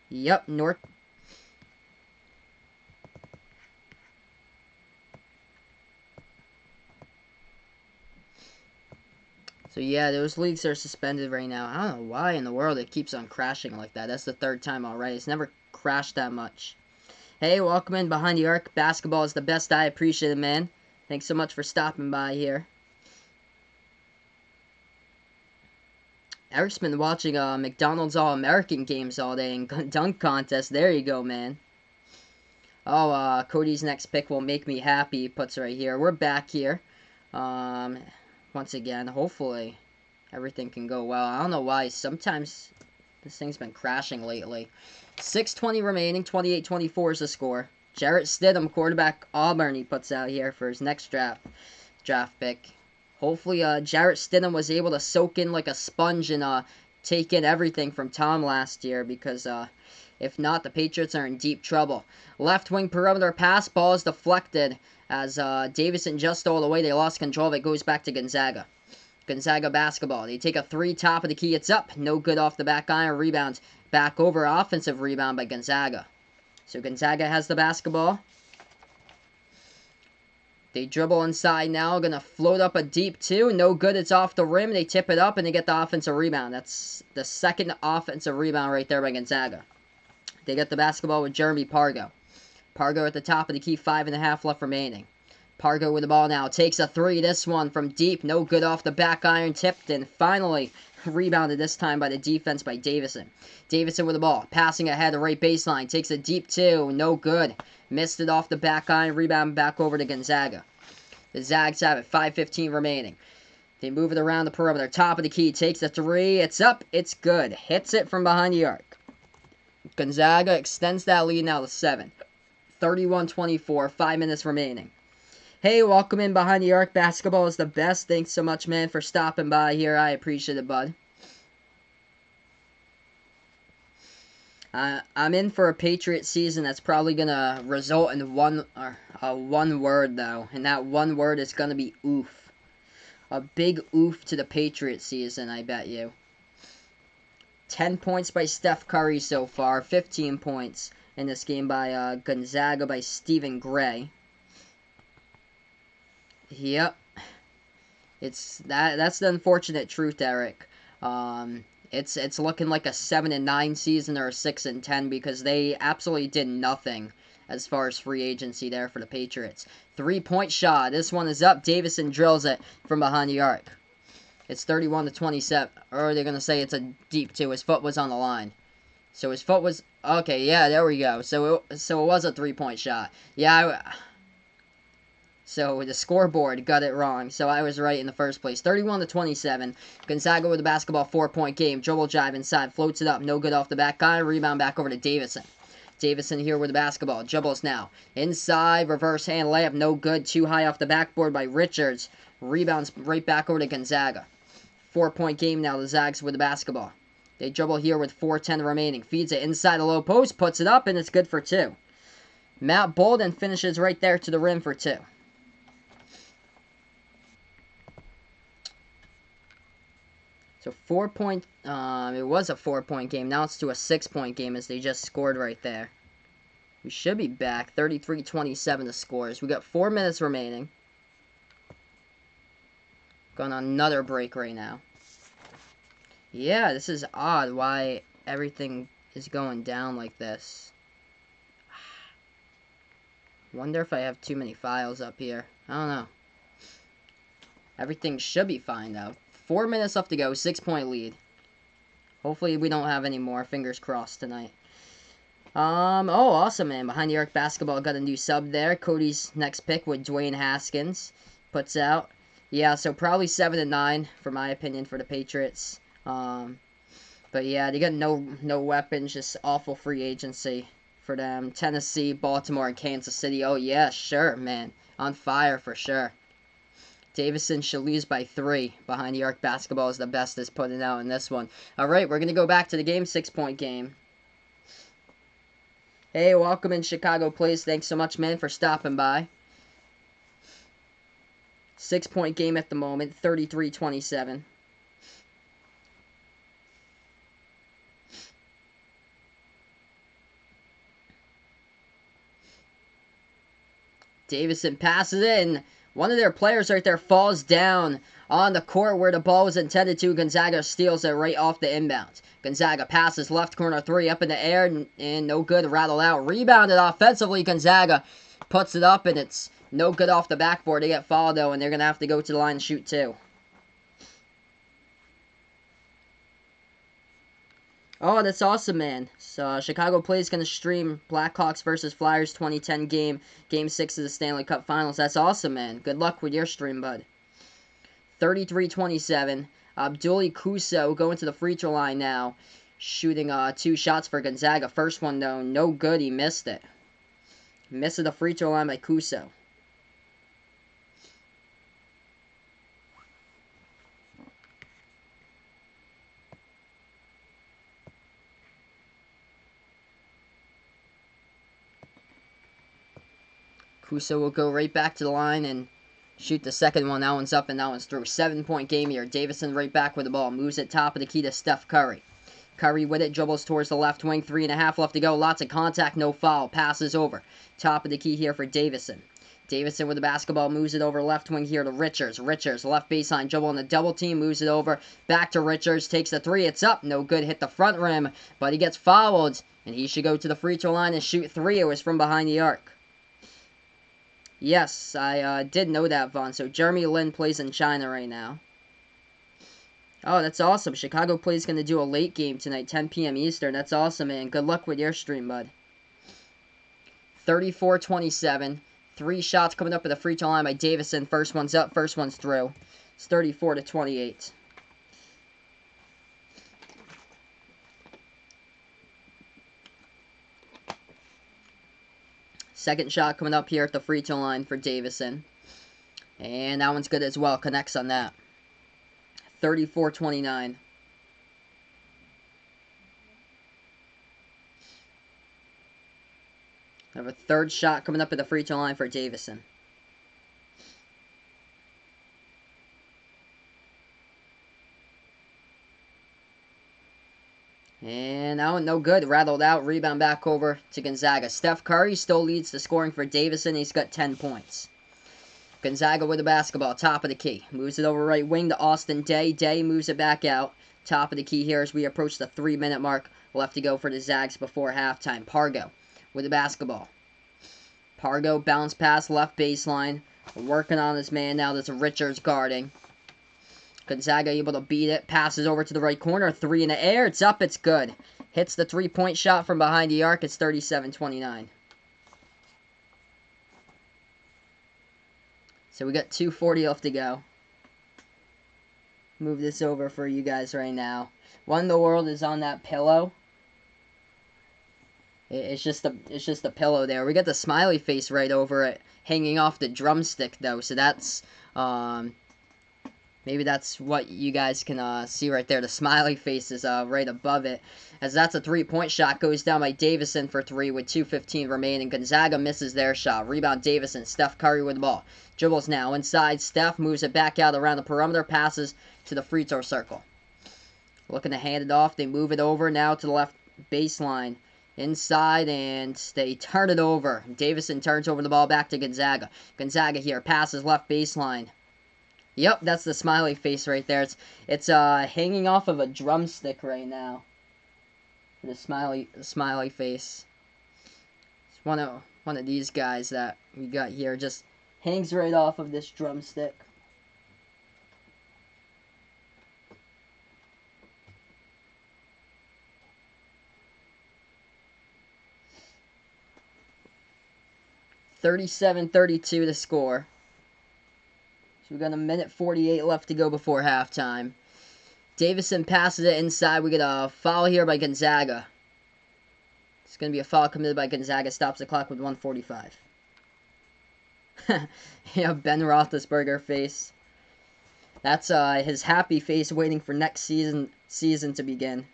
Yep, North. So yeah, those leagues are suspended right now. I don't know why in the world it keeps on crashing like that. That's the third time already. It's never crashed that much. Hey, welcome in Behind the Arc. Basketball is the best. I appreciate it, man. Thanks so much for stopping by here. Eric's been watching McDonald's All-American games all day and dunk contest. There you go, man. Oh, Cody's next pick will make me happy. He puts right here. We're back here. Once again, hopefully everything can go well. I don't know why. Sometimes this thing's been crashing lately. 6:20 remaining. 28-24 is the score. Jarrett Stidham, quarterback Auburn, he puts out here for his next draft pick. Hopefully, Jarrett Stidham was able to soak in like a sponge and take in everything from Tom last year, because if not, the Patriots are in deep trouble. Left wing perimeter pass, ball is deflected as Davidson just stole it away. They lost control of it. Goes back to Gonzaga. Gonzaga basketball. They take a three, top of the key. It's up. No good off the back iron. Rebound back over. Offensive rebound by Gonzaga. So Gonzaga has the basketball. They dribble inside now. Going to float up a deep two. No good. It's off the rim. They tip it up and they get the offensive rebound. That's the second offensive rebound right there by Gonzaga. They get the basketball with Jeremy Pargo. Pargo at the top of the key. 5.5 left remaining. Pargo with the ball now. Takes a three. This one from deep. No good off the back iron. Tipped and finally rebounded this time by the defense by Davidson. Davidson with the ball. Passing ahead the right baseline. Takes a deep two. No good. Missed it off the back iron. Rebound back over to Gonzaga. The Zags have it. 5:15 remaining. They move it around the perimeter. Top of the key. Takes a three. It's up. It's good. Hits it from behind the arc. Gonzaga extends that lead now to 7. 31-24. 5 minutes remaining. Hey, welcome in Behind the Arc. Basketball is the best. Thanks so much, man, for stopping by here. I appreciate it, bud. I'm in for a Patriot season that's probably going to result in one word, though. And that one word is going to be oof. A big oof to the Patriot season, I bet you. 10 points by Steph Curry so far. 15 points in this game by Gonzaga by Stephen Gray. Yep. That's the unfortunate truth, Eric. It's looking like a 7-9 season or a 6-10 because they absolutely did nothing as far as free agency there for the Patriots. 3-point shot. This one is up. Davidson drills it from behind the arc. It's 31-27. Or they're gonna say it's a deep two. His foot was on the line. So his foot was okay. Yeah, there we go. So it was a 3-point shot. Yeah. So the scoreboard got it wrong. So I was right in the first place. 31-27. Gonzaga with the basketball, 4-point game. Dribble drive inside, floats it up, no good off the back guy. Rebound back over to Davidson. Davidson here with the basketball. Dribbles now. Inside, reverse hand layup, no good. Too high off the backboard by Richards. Rebounds right back over to Gonzaga. 4-point game now. The Zags with the basketball. They dribble here with 4:10 remaining. Feeds it inside the low post, puts it up, and it's good for 2. Matt Bolden finishes right there to the rim for 2. So 4-point, it was a 4-point game. Now it's to a 6-point game as they just scored right there. We should be back. 33-27 the scores. We got 4 minutes remaining. Going on another break right now. Yeah, this is odd why everything is going down like this. Wonder if I have too many files up here. I don't know. Everything should be fine though. 4 minutes left to go, 6-point lead. Hopefully we don't have any more. Fingers crossed tonight. Oh, awesome, man. Behind the Arc Basketball got a new sub there. Cody's next pick with Dwayne Haskins. Puts out. Yeah, so probably 7-9, for my opinion, for the Patriots. But yeah, they got no weapons, just awful free agency for them. Tennessee, Baltimore, and Kansas City. Oh, yeah, sure, man. On fire for sure. Davidson should lose by 3. Behind the Arc Basketball is the best is putting out in this one. Alright, we're going to go back to the game. 6-point game. Hey, welcome in Chicago Place. Thanks so much, man, for stopping by. 6-point game at the moment, 33-27. Davidson passes it, and one of their players right there falls down on the court where the ball was intended to. Gonzaga steals it right off the inbounds. Gonzaga passes left corner three up in the air, and no good, rattled out. Rebounded offensively, Gonzaga puts it up, and it's no good off the backboard. They get fouled, though, and they're going to have to go to the line and shoot two. Oh, that's awesome, man. So, Chicago Play is going to stream Blackhawks versus Flyers 2010 game. Game 6 of the Stanley Cup Finals. That's awesome, man. Good luck with your stream, bud. 33-27. Abdulli Kuso going to the free throw line now. Shooting 2 shots for Gonzaga. First one, though, no good. He missed it. Missed the free throw line by Kuso. Kuso will go right back to the line and shoot the second one. That one's up and that one's through. 7-point game here. Davidson right back with the ball. Moves it top of the key to Steph Curry. Curry with it. Dribbles towards the left wing. 3.5 left to go. Lots of contact. No foul. Passes over. Top of the key here for Davidson. Davidson with the basketball. Moves it over left wing here to Richards. Richards left baseline. Dribble on the double team. Moves it over. Back to Richards. Takes the three. It's up. No good. Hit the front rim. But he gets fouled. And he should go to the free throw line and shoot 3. It was from behind the arc. Yes, I did know that, Vaughn. So Jeremy Lin plays in China right now. Oh, that's awesome. Chicago Play's going to do a late game tonight, 10 p.m. Eastern. That's awesome, man. Good luck with your stream, bud. 34-27. 3 shots coming up at the free throw line by Davidson. First one's up, first one's through. It's 34-28. Second shot coming up here at the free throw line for Davidson. And that one's good as well. Connects on that. 34-29. Have a third shot coming up at the free throw line for Davidson. And that one no good. Rattled out. Rebound back over to Gonzaga. Steph Curry still leads the scoring for Davidson. He's got 10 points. Gonzaga with the basketball. Top of the key. Moves it over right wing to Austin Day. Day moves it back out. Top of the key here as we approach the 3-minute mark. Left to go for the Zags before halftime. Pargo with the basketball. Pargo bounce pass left baseline. Working on this man now. There's Richards guarding. Gonzaga able to beat it. Passes over to the right corner. 3 in the air. It's up. It's good. Hits the 3-point shot from behind the arc. It's 37-29. So we got 2:40 left to go. Move this over for you guys right now. What in the world is on that pillow? It's just a pillow there. We got the smiley face right over it, hanging off the drumstick though. So that's maybe that's what you guys can see right there. The smiley face is right above it. As that's a 3-point shot. Goes down by Davidson for 3 with 2:15 remaining. Gonzaga misses their shot. Rebound Davidson. Steph Curry with the ball. Dribbles now inside. Steph moves it back out around the perimeter. Passes to the free throw circle. Looking to hand it off. They move it over now to the left baseline. Inside, and they turn it over. Davidson turns over the ball back to Gonzaga. Gonzaga here. Passes left baseline. Yep, that's the smiley face right there. It's hanging off of a drumstick right now. The smiley face. It's one of these guys that we got here. Just hangs right off of this drumstick. (37-32) the score. So we got 1:48 left to go before halftime. Davidson passes it inside. We get a foul here by Gonzaga. It's going to be a foul committed by Gonzaga. Stops the clock with 1:45. Yeah, Ben Roethlisberger face. That's his happy face waiting for next season to begin.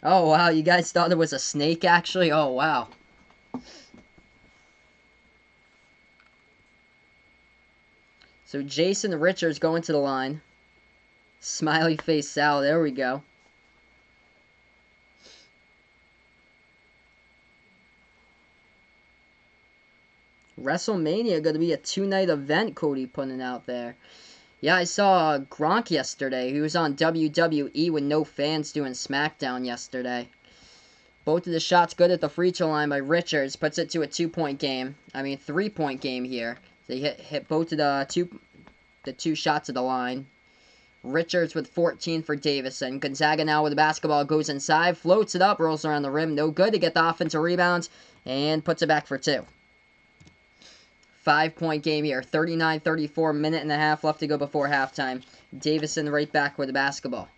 Oh, wow. You guys thought it was a snake, actually? Oh, wow. So Jason Richards going to the line. Smiley face Sal. There we go. WrestleMania going to be a 2-night event, Cody putting out there. Yeah, I saw Gronk yesterday. He was on WWE with no fans doing SmackDown yesterday. Both of the shots good at the free throw line by Richards. Puts it to a 2-point game. I mean, 3-point game here. They hit both of the two shots at the line. Richards with 14 for Davidson. Gonzaga now with the basketball goes inside. Floats it up. Rolls around the rim. No good to get the offensive rebound. And puts it back for 2. 5-point game here. 39-34, minute and a half left to go before halftime. Davidson right back with the basketball.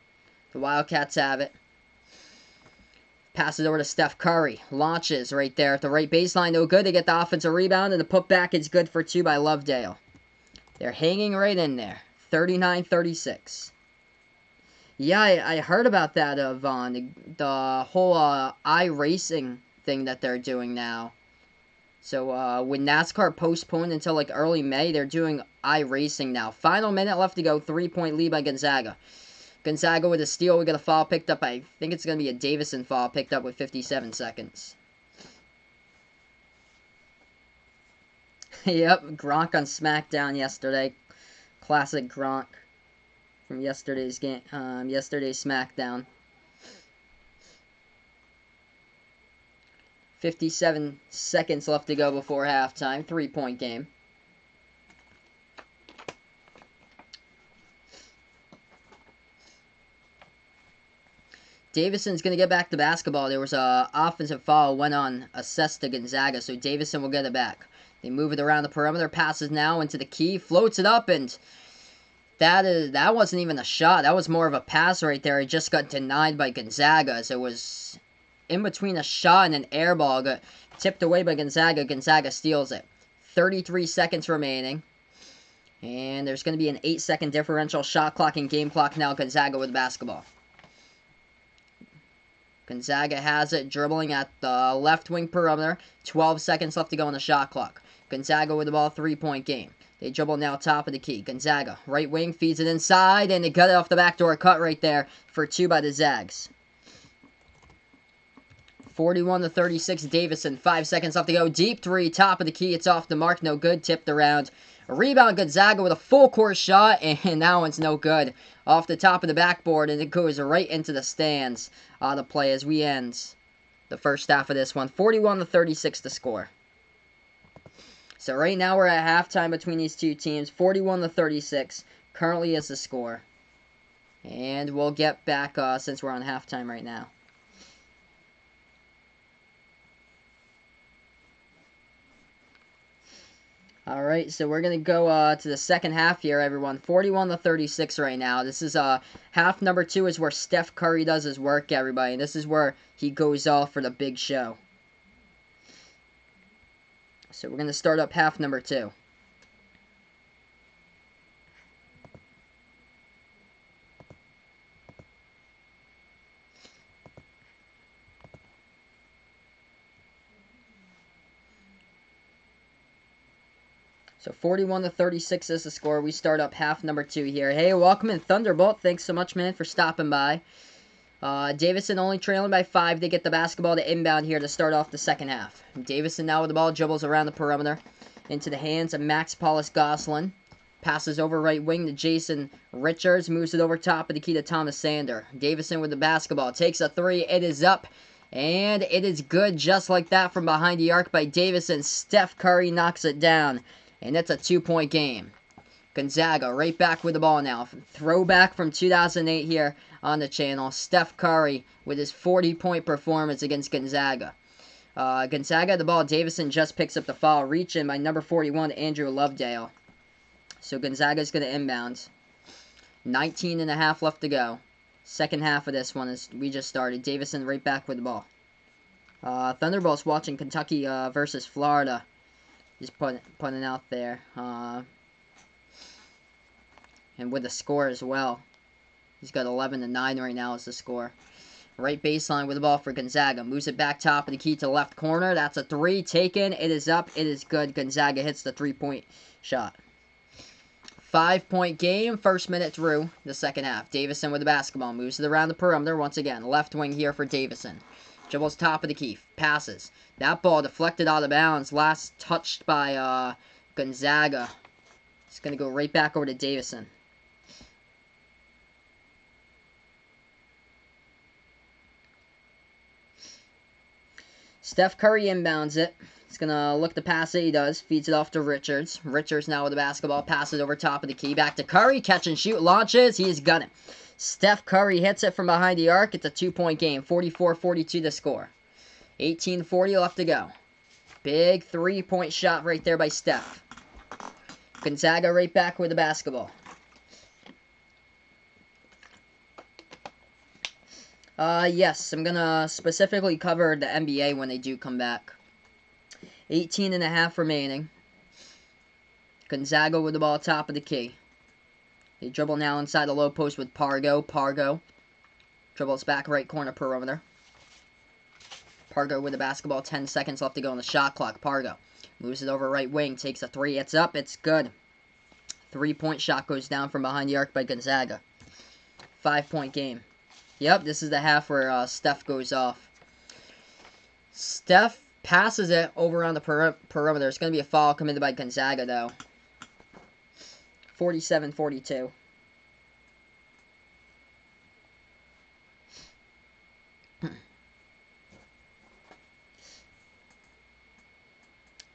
The Wildcats have it. Passes over to Steph Curry. Launches right there at the right baseline. No good to get the offensive rebound. And the putback is good for 2 by Lovedale. They're hanging right in there. 39-36. Yeah, I heard about that, Vaughn. The whole iRacing thing that they're doing now. So, with NASCAR postponed until, like, early May, they're doing iRacing now. Final minute left to go. 3-point lead by Gonzaga. Gonzaga with a steal. We got a foul picked up. I think it's going to be a Davidson foul picked up with 57 seconds. Yep, Gronk on SmackDown yesterday. Classic Gronk from yesterday's game. Yesterday's SmackDown. 57 seconds left to go before halftime. 3-point game. Davidson's going to get back the basketball. There was a offensive foul went on assessed to Gonzaga, so Davidson will get it back. They move it around the perimeter. Passes now into the key. Floats it up, and that wasn't even a shot. That was more of a pass right there. It just got denied by Gonzaga, as it was in between a shot and an air ball. Got tipped away by Gonzaga. Gonzaga steals it. 33 seconds remaining. And there's going to be an 8-second differential shot clock and game clock now. Gonzaga with the basketball. Gonzaga has it, dribbling at the left wing perimeter. 12 seconds left to go on the shot clock. Gonzaga with the ball, 3-point game. They dribble now top of the key. Gonzaga, right wing, feeds it inside, and they cut it off the backdoor cut right there for 2 by the Zags. 41-36, Davidson. 5 seconds left to go. Deep 3, top of the key. It's off the mark, no good. Tipped around. A rebound, Gonzaga with a full court shot, and that one's no good. Off the top of the backboard, and it goes right into the stands. The play as we end the first half of this one. 41-36 to score. So right now we're at halftime between these two teams. 41-36 currently is the score. And we'll get back since we're on halftime right now. Alright, so we're going to go to the second half here, everyone. 41-36 right now. This is half number 2 is where Steph Curry does his work, everybody. This is where he goes off for the big show. So we're going to start up half number 2. So 41-36 is the score. We start up half number 2 here. Hey, welcome in Thunderbolt. Thanks so much, man, for stopping by. Davidson only trailing by 5. They get the basketball to inbound here to start off the second half. Davidson now with the ball, dribbles around the perimeter into the hands of Max Paulus Goslin. Passes over right wing to Jason Richards. Moves it over top of the key to Thomas Sander. Davidson with the basketball. Takes a 3. It is up. And it is good just like that from behind the arc by Davidson. Steph Curry knocks it down. And it's a 2-point game. Gonzaga right back with the ball now. Throwback from 2008 here on the channel. Steph Curry with his 40-point performance against Gonzaga. Gonzaga the ball. Davidson just picks up the foul. Reaching by number 41, Andrew Lovedale. So Gonzaga's going to inbound. 19 and a half left to go. Second half of this one is we just started. Davidson right back with the ball. Thunderbolts watching Kentucky versus Florida. Just putting out there. And with the score as well. He's got 11-9 right now as the score. Right baseline with the ball for Gonzaga. Moves it back top of the key to the left corner. That's a 3 taken. It is up. It is good. Gonzaga hits the 3-point shot. 5-point game, first minute through the second half. Davidson with the basketball, moves it around the perimeter once again. Left wing here for Davidson. Dribbles top of the key, passes. That ball deflected out of bounds, last touched by Gonzaga. It's going to go right back over to Davidson. Steph Curry inbounds it. He's going to look to pass it. He does. Feeds it off to Richards. Richards now with the basketball. Passes over top of the key. Back to Curry. Catch and shoot. Launches. He's got it. Steph Curry hits it from behind the arc. It's a 2-point game. 44-42 the score. 18:40 left to go. Big 3-point shot right there by Steph. Gonzaga right back with the basketball. Yes, I'm going to specifically cover the NBA when they do come back. 18.5 remaining. Gonzaga with the ball top of the key. They dribble now inside the low post with Pargo. Pargo dribbles back right corner perimeter. Pargo with the basketball. 10 seconds left to go on the shot clock. Pargo moves it over right wing. Takes a three. It's up. It's good. 3-point shot goes down from behind the arc by Gonzaga. 5-point game. Yep, this is the half where Steph goes off. Steph passes it over on the perimeter. It's going to be a foul committed by Gonzaga, though. 47-42.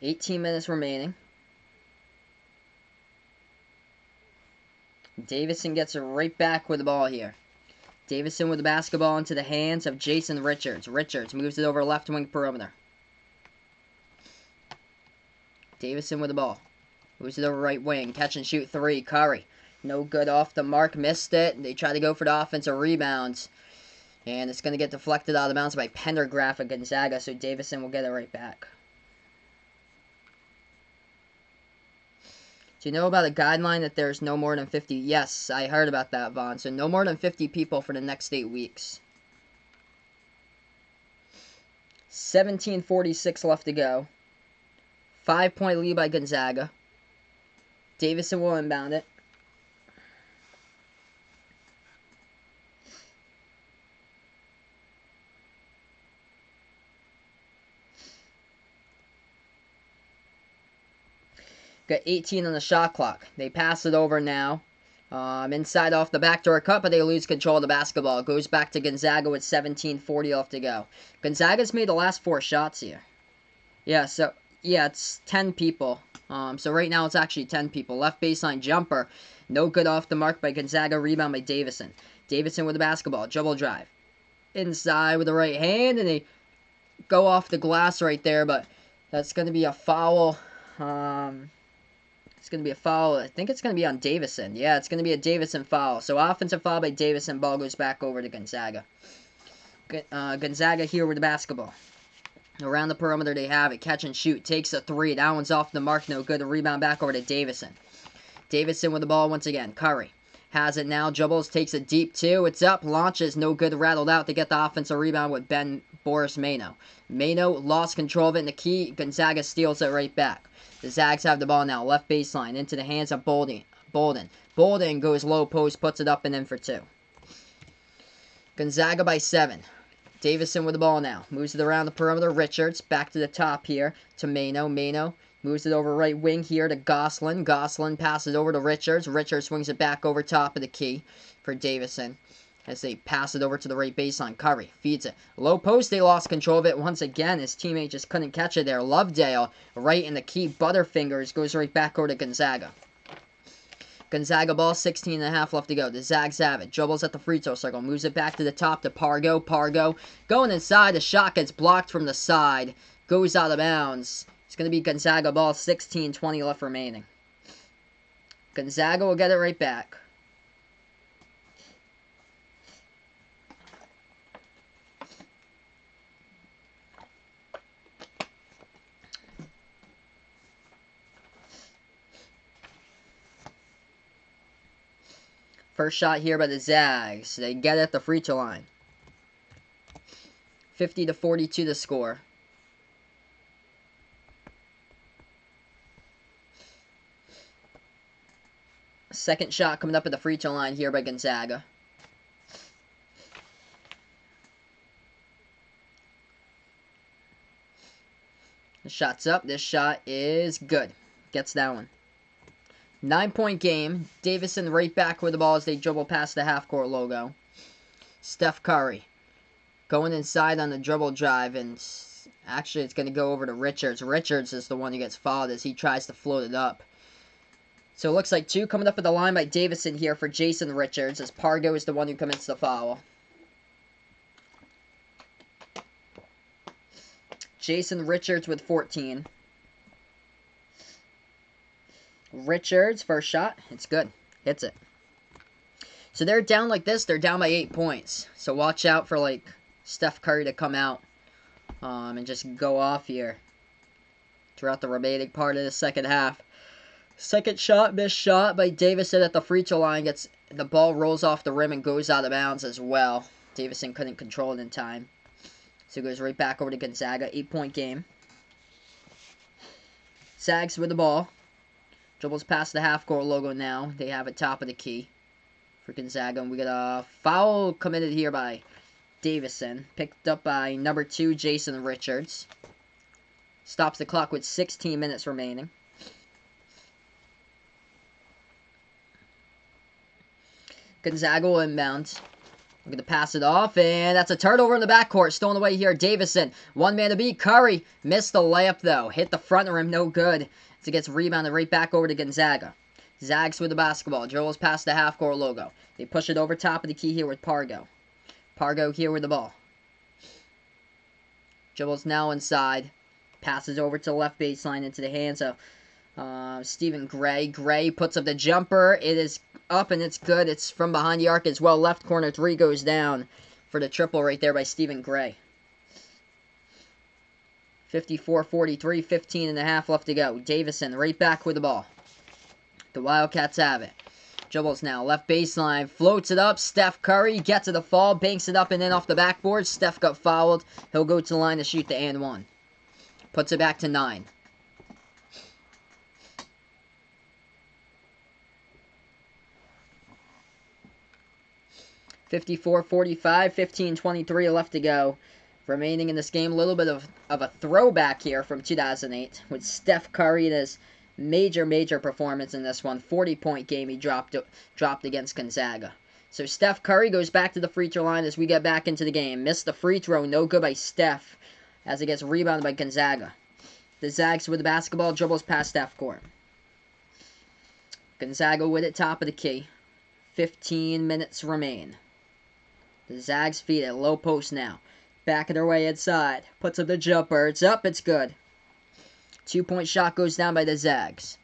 $18 minutes remaining. Davidson gets it right back with the ball here. Davidson with the basketball into the hands of Jason Richards. Richards moves it over left wing perimeter. Davidson with the ball. Moves it over right wing. Catch and shoot three. Curry. No good off the mark. Missed it. They try to go for the offensive rebounds. And it's going to get deflected out of bounds by Pendergraph at Gonzaga. So Davidson will get it right back. Do you know about a guideline that there's no more than 50? Yes, I heard about that, Vaughn. So no more than 50 people for the next 8 weeks. 17:46 left to go. 5-point lead by Gonzaga. Davidson will inbound it. Got 18 on the shot clock. They pass it over now. Inside off the backdoor cut, but they lose control of the basketball. It goes back to Gonzaga with 17:40 left to go. Gonzaga's made the last 4 shots here. Yeah, so, yeah, it's 10 people. So right now it's actually 10 people. Left baseline jumper. No good off the mark by Gonzaga. Rebound by Davidson. Davidson with the basketball. Dribble drive. Inside with the right hand, and they go off the glass right there, but that's going to be a foul. It's going to be a foul. I think it's going to be on Davidson. Yeah, it's going to be a Davidson foul. So offensive foul by Davidson. Ball goes back over to Gonzaga. Gonzaga here with the basketball. Around the perimeter they have it. Catch and shoot. Takes a three. That one's off the mark. No good. The rebound back over to Davidson. Davidson with the ball once again. Curry has it now. Dribbles. Takes a deep two. It's up. Launches. No good. Rattled out to get the offensive rebound with Boris Mano. Mano lost control of it in the key. Gonzaga steals it right back. The Zags have the ball now. Left baseline. Into the hands of Bolden. Bolden goes low post. Puts it up and in for 2. Gonzaga by 7. Davidson with the ball now. Moves it around the perimeter. Richards back to the top here to Mano. Mano moves it over right wing here to Goslin. Goslin passes over to Richards. Richards swings it back over top of the key for Davidson as they pass it over to the right baseline. Curry feeds it. Low post, they lost control of it once again. His teammate just couldn't catch it there. Lovedale right in the key. Butterfingers goes right back over to Gonzaga. Gonzaga ball, 16.5 left to go. The Zags have it. Dribbles at the free throw circle. Moves it back to the top to Pargo. Pargo going inside. The shot gets blocked from the side. Goes out of bounds. It's going to be Gonzaga ball, 16:20 left remaining. Gonzaga will get it right back. First shot here by the Zags. They get it at the free throw line. 50-42 the score. Second shot coming up at the free throw line here by Gonzaga. The shot's up. This shot is good. Gets that one. 9-point game. Davidson right back with the ball as they dribble past the half-court logo. Steph Curry going inside on the dribble drive, and actually it's going to go over to Richards. Richards is the one who gets fouled as he tries to float it up. So it looks like 2 coming up at the line by Davidson here for Jason Richards, as Pargo is the one who commits the foul. Jason Richards with 14. Richards, first shot. It's good. Hits it. So they're down like this. They're down by 8 points. So watch out for, like, Steph Curry to come out and just go off here throughout the remaining part of the second half. Second shot, missed shot by Davidson at the free throw line. The ball rolls off the rim and goes out of bounds as well. Davidson couldn't control it in time. So it goes right back over to Gonzaga. 8-point game. Zags with the ball. Dribbles past the half-court logo now. They have it top of the key for Gonzaga. And we got a foul committed here by Davidson. Picked up by number 2, Jason Richards. Stops the clock with 16 minutes remaining. Gonzaga will inbound. We're going to pass it off, and that's a turnover in the backcourt. Stolen away here, Davidson. One man to beat. Curry missed the layup, though. Hit the front rim, no good. As it gets rebounded right back over to Gonzaga. Zags with the basketball. Dribbles past the half-court logo. They push it over top of the key here with Pargo. Pargo here with the ball. Dribbles now inside. Passes over to the left baseline into the hands of Stephen Gray. Gray puts up the jumper. It is up and it's good. It's from behind the arc as well. Left corner 3 goes down for the triple right there by Stephen Gray. 54-43, 15 and a half left to go. Davidson right back with the ball. The Wildcats have it. Dribbles now. Left baseline. Floats it up. Steph Curry gets to the fall. Banks it up and in off the backboard. Steph got fouled. He'll go to the line to shoot the and one. Puts it back to 9. (54-45), 15:23 left to go. Remaining in this game, a little bit of a throwback here from 2008 with Steph Curry and his major performance in this one. 40-point game he dropped against Gonzaga. So Steph Curry goes back to the free throw line as we get back into the game. Missed the free throw, no good by Steph as it gets rebounded by Gonzaga. The Zags with the basketball, dribbles past half court. Gonzaga with it, top of the key. 15 minutes remain. The Zags feed it, low post now. Back of their way inside. Puts up the jumper. It's up, it's good. 2-point shot goes down by the Zags.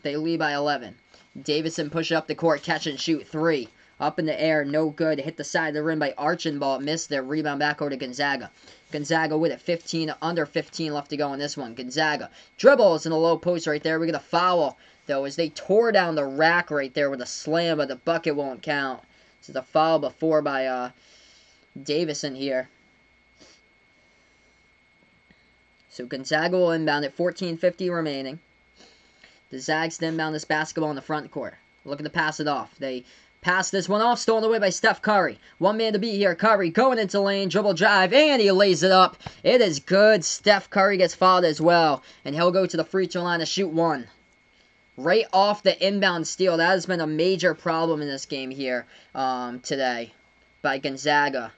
They lead by 11. Davidson push up the court, catch and shoot. 3. Up in the air, no good. Hit the side of the rim by Archambault. Missed their rebound back over to Gonzaga. Gonzaga with it. Under 15 left to go in this one. Gonzaga dribbles in the low post right there. We get a foul, though, as they tore down the rack right there with a slam, but the bucket won't count. This is a foul before by Davidson here. So Gonzaga will inbound it. 14:50 remaining. The Zags then inbound this basketball in the front court. Looking to pass it off. They pass this one off. Stolen away by Steph Curry. One man to beat here. Curry going into lane. Dribble drive. And he lays it up. It is good. Steph Curry gets fouled as well. And he'll go to the free throw line to shoot 1. Right off the inbound steal. That has been a major problem in this game here today by Gonzaga.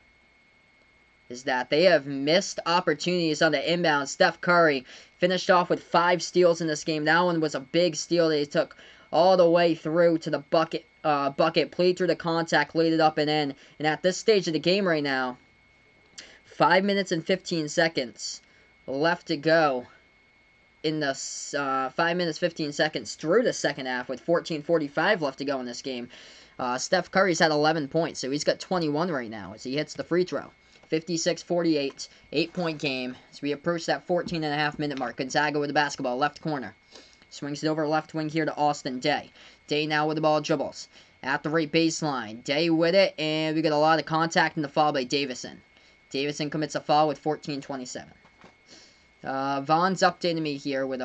Is that they have missed opportunities on the inbound. Steph Curry finished off with 5 steals in this game. That one was a big steal that he took all the way through to the bucket, played through the contact, laid it up and in. And at this stage of the game right now, 5 minutes and 15 seconds left to go in the 5 minutes, 15 seconds through the second half with 14:45 left to go in this game. Steph Curry's had 11 points, so he's got 21 right now as he hits the free throw. 56-48, 8-point game as we approach that 14.5-minute mark. Gonzaga with the basketball, left corner. Swings it over left wing here to Austin Day. Day now with the ball, dribbles. At the right baseline. Day with it, and we get a lot of contact in the foul by Davidson. Davidson commits a foul with 14:27. Vaughn's updating me here with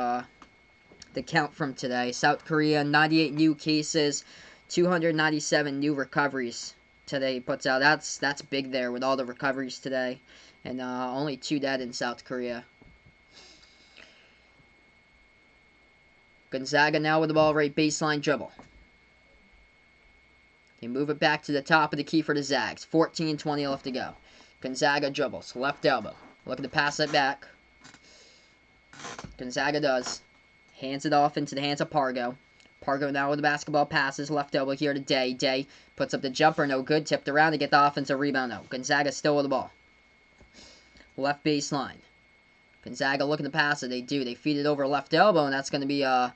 the count from today. South Korea, 98 new cases, 297 new recoveries today he puts out. That's big there with all the recoveries today. And only 2 dead in South Korea. Gonzaga now with the ball right baseline dribble. They move it back to the top of the key for the Zags. 14-20 left to go. Gonzaga dribbles. Left elbow. Looking to pass it back. Gonzaga does. Hands it off into the hands of Pargo. Pargo now with the basketball passes. Left elbow here to Day. Day puts up the jumper. No good. Tipped around to get the offensive rebound though. Gonzaga still with the ball. Left baseline. Gonzaga looking to pass it. They do. They feed it over left elbow, and that's going to be a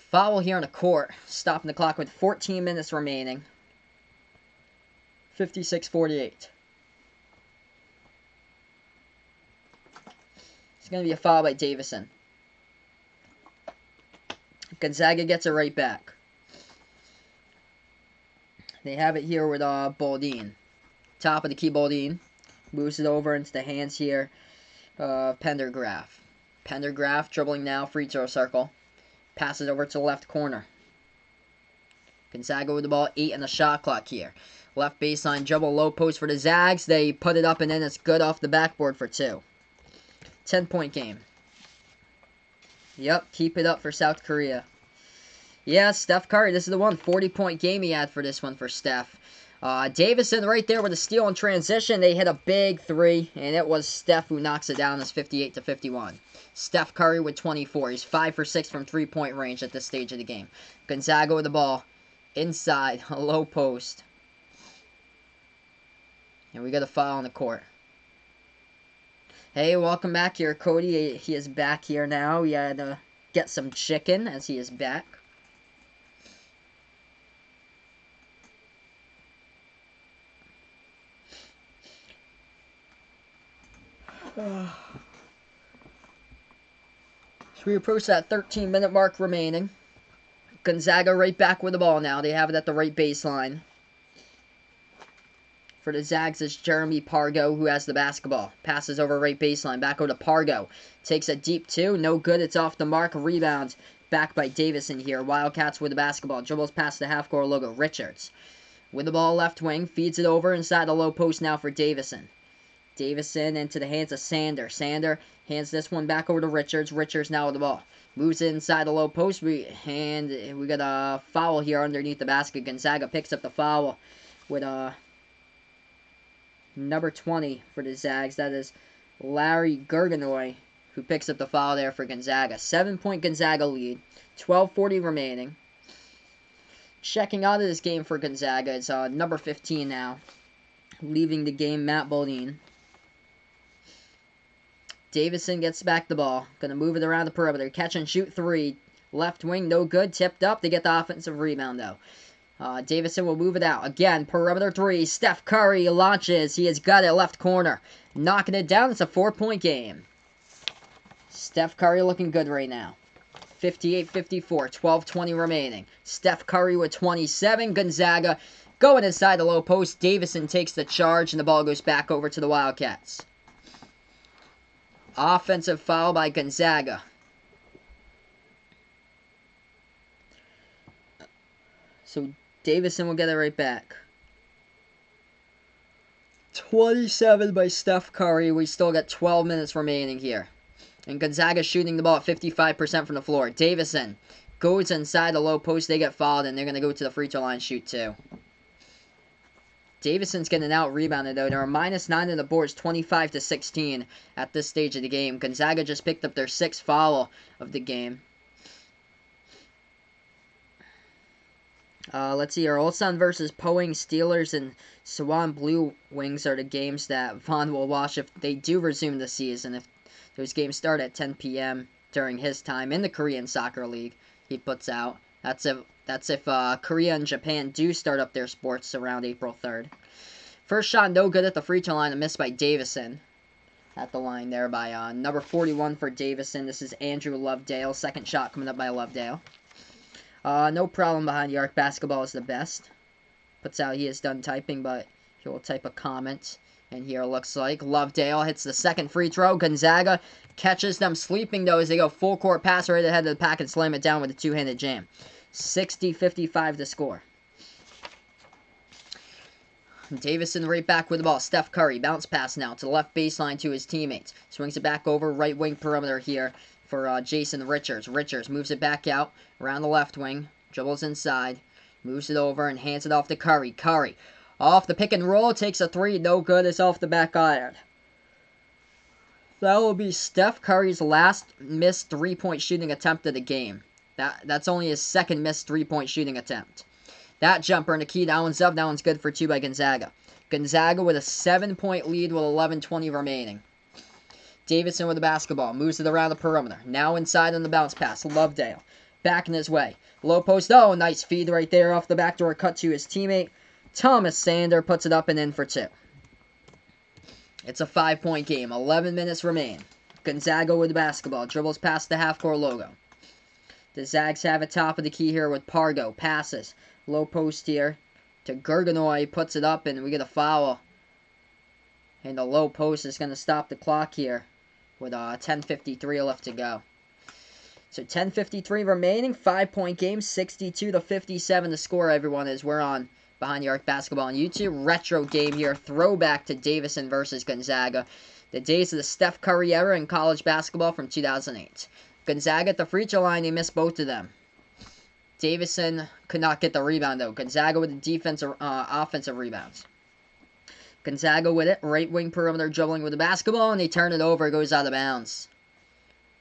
foul here on the court. Stopping the clock with 14 minutes remaining. 56-48. It's going to be a foul by Davidson. Gonzaga gets it right back. They have it here with Baldin. Top of the key, Baldin. Moves it over into the hands here of Pendergraph. Pendergraph dribbling now, free throw circle. Passes over to the left corner. Gonzaga with the ball, 8 on the shot clock here. Left baseline dribble, low post for the Zags. They put it up and then it's good off the backboard for 2. 10-point game. Yep, keep it up for South Korea. Yeah, Steph Curry, this is the one. 40-point game he had for this one for Steph. Davidson right there with a steal in transition. They hit a big 3, and it was Steph who knocks it down. It's 58-51. Steph Curry with 24. He's 5 for 6 from 3-point range at this stage of the game. Gonzaga with the ball inside, a low post. And we got a foul on the court. Hey, welcome back here, Cody. He is back here now. We had to get some chicken as he is back. So we approach that 13-minute mark remaining. Gonzaga right back with the ball now. They have it at the right baseline. For the Zags, it's Jeremy Pargo who has the basketball. Passes over right baseline. Back over to Pargo. Takes a deep 2. No good. It's off the mark. Rebounds. Back by Davidson here. Wildcats with the basketball. Dribbles past the half-court logo. Richards with the ball left wing. Feeds it over inside the low post now for Davidson. Davidson into the hands of Sander. Sander hands this one back over to Richards. Richards now with the ball. Moves it inside the low post. We got a foul here underneath the basket. Gonzaga picks up the foul with number 20 for the Zags. That is Larry Gergenoy who picks up the foul there for Gonzaga. 7-point Gonzaga lead. 12:40 remaining. Checking out of this game for Gonzaga is number 15 now. Leaving the game, Matt Baldin. Davidson gets back the ball. Gonna move it around the perimeter. Catch and shoot 3. Left wing, no good. Tipped up. They get the offensive rebound, though. Davidson will move it out. Again, perimeter 3. Steph Curry launches. He has got it left corner. Knocking it down. It's a 4-point game. Steph Curry looking good right now. 58-54. 12:20 remaining. Steph Curry with 27. Gonzaga going inside the low post. Davidson takes the charge, and the ball goes back over to the Wildcats. Offensive foul by Gonzaga. So Davidson will get it right back. 27 by Steph Curry. We still got 12 minutes remaining here. And Gonzaga shooting the ball at 55% from the floor. Davidson goes inside the low post. They get fouled, and they're going to go to the free throw line shoot too. Davidson's getting out-rebounded, though. They're -9 on the boards, 25-16 at this stage of the game. Gonzaga just picked up their 6th foul of the game. Let's see. Our Ulsan versus Poing Steelers and Swan Blue Wings are the games that Vaughn will watch if they do resume the season. If those games start at 10 p.m. during his time in the Korean Soccer League, he puts out. That's if Korea and Japan do start up their sports around April 3rd. First shot, no good at the free throw line, a miss by Davison. At the line there by number 41 for Davison. This is Andrew Lovedale. Second shot coming up by Lovedale. No problem behind the arc. Basketball is the best. Puts out he is done typing, but he will type a comment. And here it looks like Lovedale hits the second free throw. Gonzaga Catches them sleeping, though, as they go full court pass right ahead of the pack and slam it down with a two-handed jam. 60-55 to score. Davidson right back with the ball. Steph Curry, bounce pass now to the left baseline to his teammates. Swings it back over, right wing perimeter here for Jason Richards. Richards moves it back out, around the left wing, dribbles inside, moves it over, and hands it off to Curry. Curry, off the pick and roll, takes a three, no good, it's off the back iron. That will be Steph Curry's last missed three-point shooting attempt of the game. That's only his second missed three-point shooting attempt. That jumper, Nikita, that one's up. That one's good for two by Gonzaga. Gonzaga with a 7-point lead with 11:20 remaining. Davidson with the basketball. Moves it around the perimeter. Now inside on the bounce pass. Lovedale. Back in his way. Low post. Oh, nice feed right there off the backdoor cut to his teammate. Thomas Sander puts it up and in for two. It's a 5-point game. 11 minutes remain. Gonzaga with the basketball. Dribbles past the half-court logo. The Zags have it top of the key here with Pargo. Passes. Low post here to Gerganoy. Puts it up and we get a foul. And the low post is going to stop the clock here with 10:53 left to go. So 10:53 remaining. 5-point game. 62-57 to score, everyone, as we're on Behind the Arc Basketball on YouTube. Retro game here. Throwback to Davidson versus Gonzaga. The days of the Steph Curry era in college basketball from 2008. Gonzaga at the free throw line. They missed both of them. Davidson could not get the rebound, though. Gonzaga with the defensive, offensive rebounds. Gonzaga with it. Right wing perimeter dribbling with the basketball, and they turn it over. It goes out of bounds.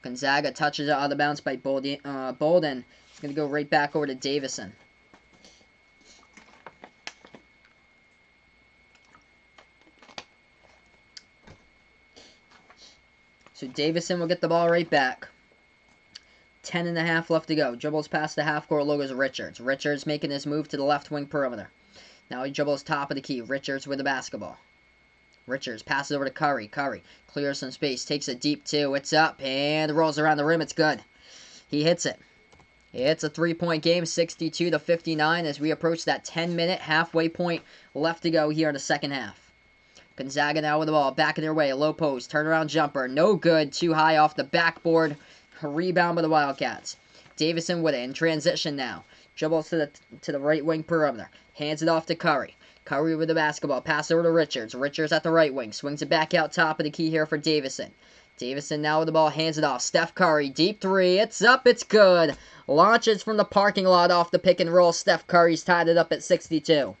Gonzaga touches it out of bounds by Bolden. It's going to go right back over to Davidson. So Davidson will get the ball right back. 10.5 left to go. Dribbles past the half-court logos Richards. Richards making his move to the left wing perimeter. Now he dribbles top of the key. Richards with the basketball. Richards passes over to Curry. Curry clears some space. Takes a deep two. It's up. And rolls around the rim. It's good. He hits it. It's a 3-point game. 62-59 as we approach that 10-minute halfway point left to go here in the second half. Gonzaga now with the ball. Back in their way. Low post. Turnaround jumper. No good. Too high off the backboard. Rebound by the Wildcats. Davidson with it in transition now. Dribbles to the right wing perimeter. Hands it off to Curry. Curry with the basketball. Pass over to Richards. Richards at the right wing. Swings it back out top of the key here for Davidson. Davidson now with the ball. Hands it off. Steph Curry. Deep three. It's up. It's good. Launches from the parking lot off the pick and roll. Steph Curry's tied it up at 62.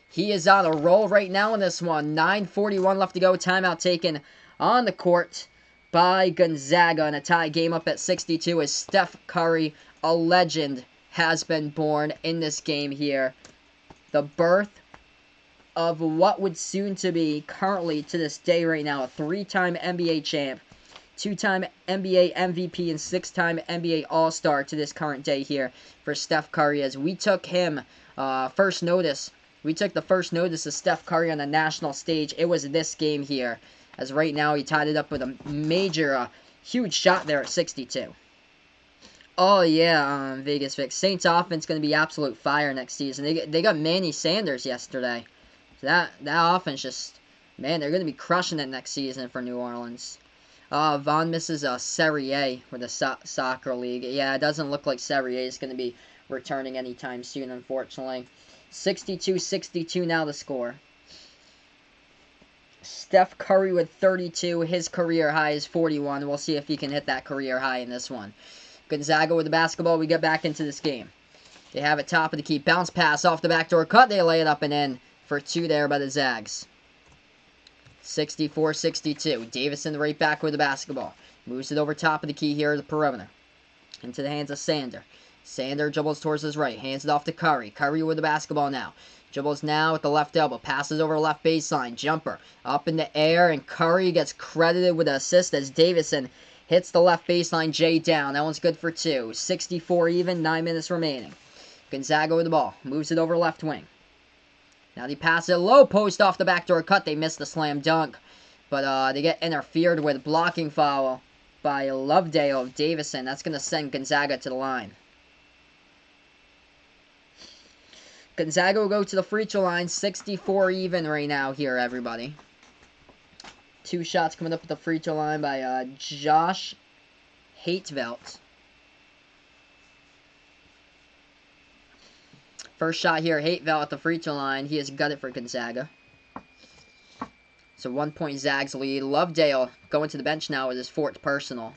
He is on a roll right now in this one. 9:41 left to go. Timeout taken on the court by Gonzaga, and a tie game up at 62 as Steph Curry, a legend, has been born in this game here. The birth of what would soon to be, currently to this day right now, a 3-time NBA champ, 2-time NBA MVP, and 6-time NBA All-Star to this current day here for Steph Curry, as we took him first notice. We took the first notice of Steph Curry on the national stage. It was this game here, as right now he tied it up with a major, huge shot there at 62. Oh yeah, Vegas Fix. Saints offense going to be absolute fire next season. They got Manny Sanders yesterday. So that offense just, man, they're going to be crushing it next season for New Orleans. Vaughn misses a Serie A for the soccer league. Yeah, it doesn't look like Serie A is going to be returning anytime soon, unfortunately. 62-62 now the score. Steph Curry with 32. His career high is 41. We'll see if he can hit that career high in this one. Gonzaga with the basketball. We get back into this game. They have it top of the key. Bounce pass off the backdoor cut. They lay it up and in for two there by the Zags. 64-62. Davidson right back with the basketball. Moves it over top of the key here at the perimeter. Into the hands of Sander. Sander dribbles towards his right. Hands it off to Curry. Curry with the basketball now. Dribbles now with the left elbow. Passes over the left baseline. Jumper up in the air. And Curry gets credited with an assist as Davidson hits the left baseline. J down. That one's good for two. 64 even. 9 minutes remaining. Gonzaga with the ball. Moves it over left wing. Now they pass it low post off the backdoor cut. They miss the slam dunk. But they get interfered with. Blocking foul by Lovedale of Davidson. That's going to send Gonzaga to the line. Gonzaga will go to the free throw line. 64 even right now here, everybody. 2 shots coming up at the free throw line by Josh Hatevelt. First shot here, Hatevelt at the free throw line. He has gutted for Gonzaga. So 1-point Zags lead. Lovedale going to the bench now with his 4th personal.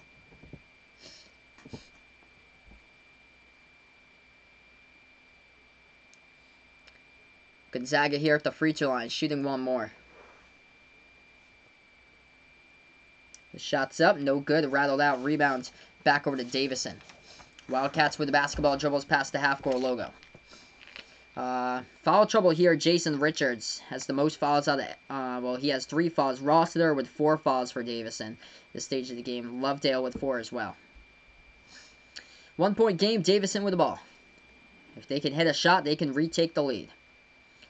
Gonzaga here at the free throw line, shooting 1 more. The shot's up, no good. Rattled out, rebounds back over to Davidson. Wildcats with the basketball, dribbles past the half-court logo. Foul trouble here. Jason Richards has the most fouls out of, well, he has 3 fouls. Rossiter with 4 fouls for Davidson this stage of the game. Lovedale with 4 as well. 1-point game, Davidson with the ball. If they can hit a shot, they can retake the lead.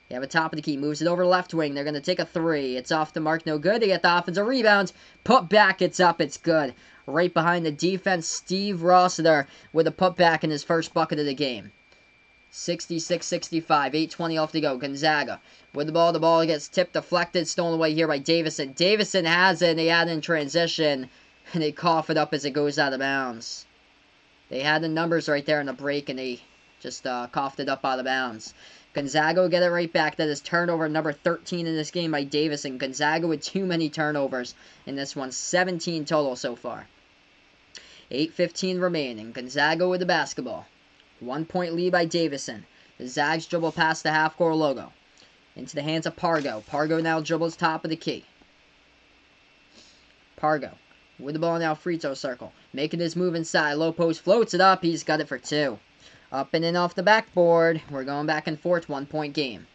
They have a top of the key, moves it over left wing. They're going to take a 3. It's off the mark, no good. They get the offensive rebound. Put back, it's up, it's good. Right behind the defense, Steve Rossiter with a putback in his first bucket of the game. 66-65, 8:20 left to go. Gonzaga with the ball gets tipped, deflected, stolen away here by Davidson. Davidson has it, and they add in transition, and they cough it up as it goes out of bounds. They had the numbers right there in the break, and they just coughed it up out of bounds. Gonzaga will get it right back. That is turnover number 13 in this game by Davidson. Gonzaga with too many turnovers in this one. 17 total so far. 8:15 remaining. Gonzaga with the basketball. 1-point lead by Davidson. The Zags dribble past the half-court logo. Into the hands of Pargo. Pargo now dribbles top of the key. Pargo with the ball now, free throw circle. Making his move inside. Low post, floats it up. He's got it for 2. Up and in off the backboard. We're going back and forth. 1-point game.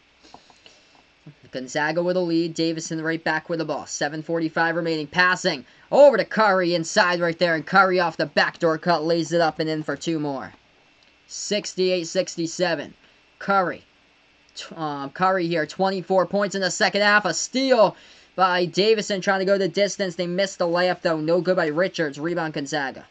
Gonzaga with a lead. Davidson right back with the ball. 7:45 remaining. Passing over to Curry inside right there. And Curry off the backdoor cut lays it up and in for 2 more. 68-67. Curry here, 24 points in the second half. A steal by Davidson trying to go the distance. They missed the layup, though. No good by Richards. Rebound Gonzaga.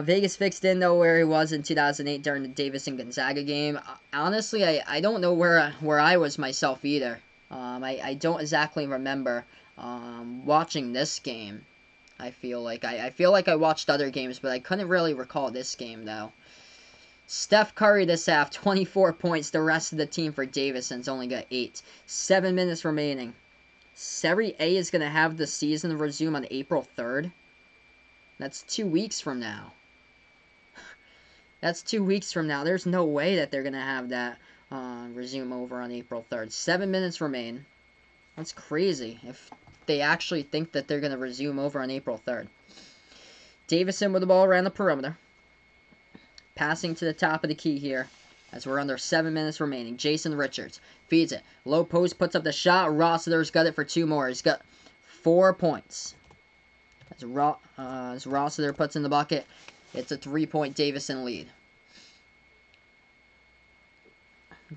Vegas fixed in, though, where he was in 2008 during the Davidson-Gonzaga game. Honestly, I don't know where I was myself either. I don't exactly remember watching this game. I feel like I watched other games, but I couldn't really recall this game, though. Steph Curry this half, 24 points. The rest of the team for Davidson's only got 8. 7 minutes remaining. Serie A is going to have the season resume on April 3rd. That's 2 weeks from now. That's 2 weeks from now. There's no way that they're going to have that resume over on April 3rd. 7 minutes remain. That's crazy if they actually think that they're going to resume over on April 3rd. Davidson with the ball around the perimeter. Passing to the top of the key here as we're under 7 minutes remaining. Jason Richards feeds it. Low post, puts up the shot. Rossiter's got it for 2 more. He's got 4 points. As Rossiter puts in the bucket, it's a 3-point Davidson lead.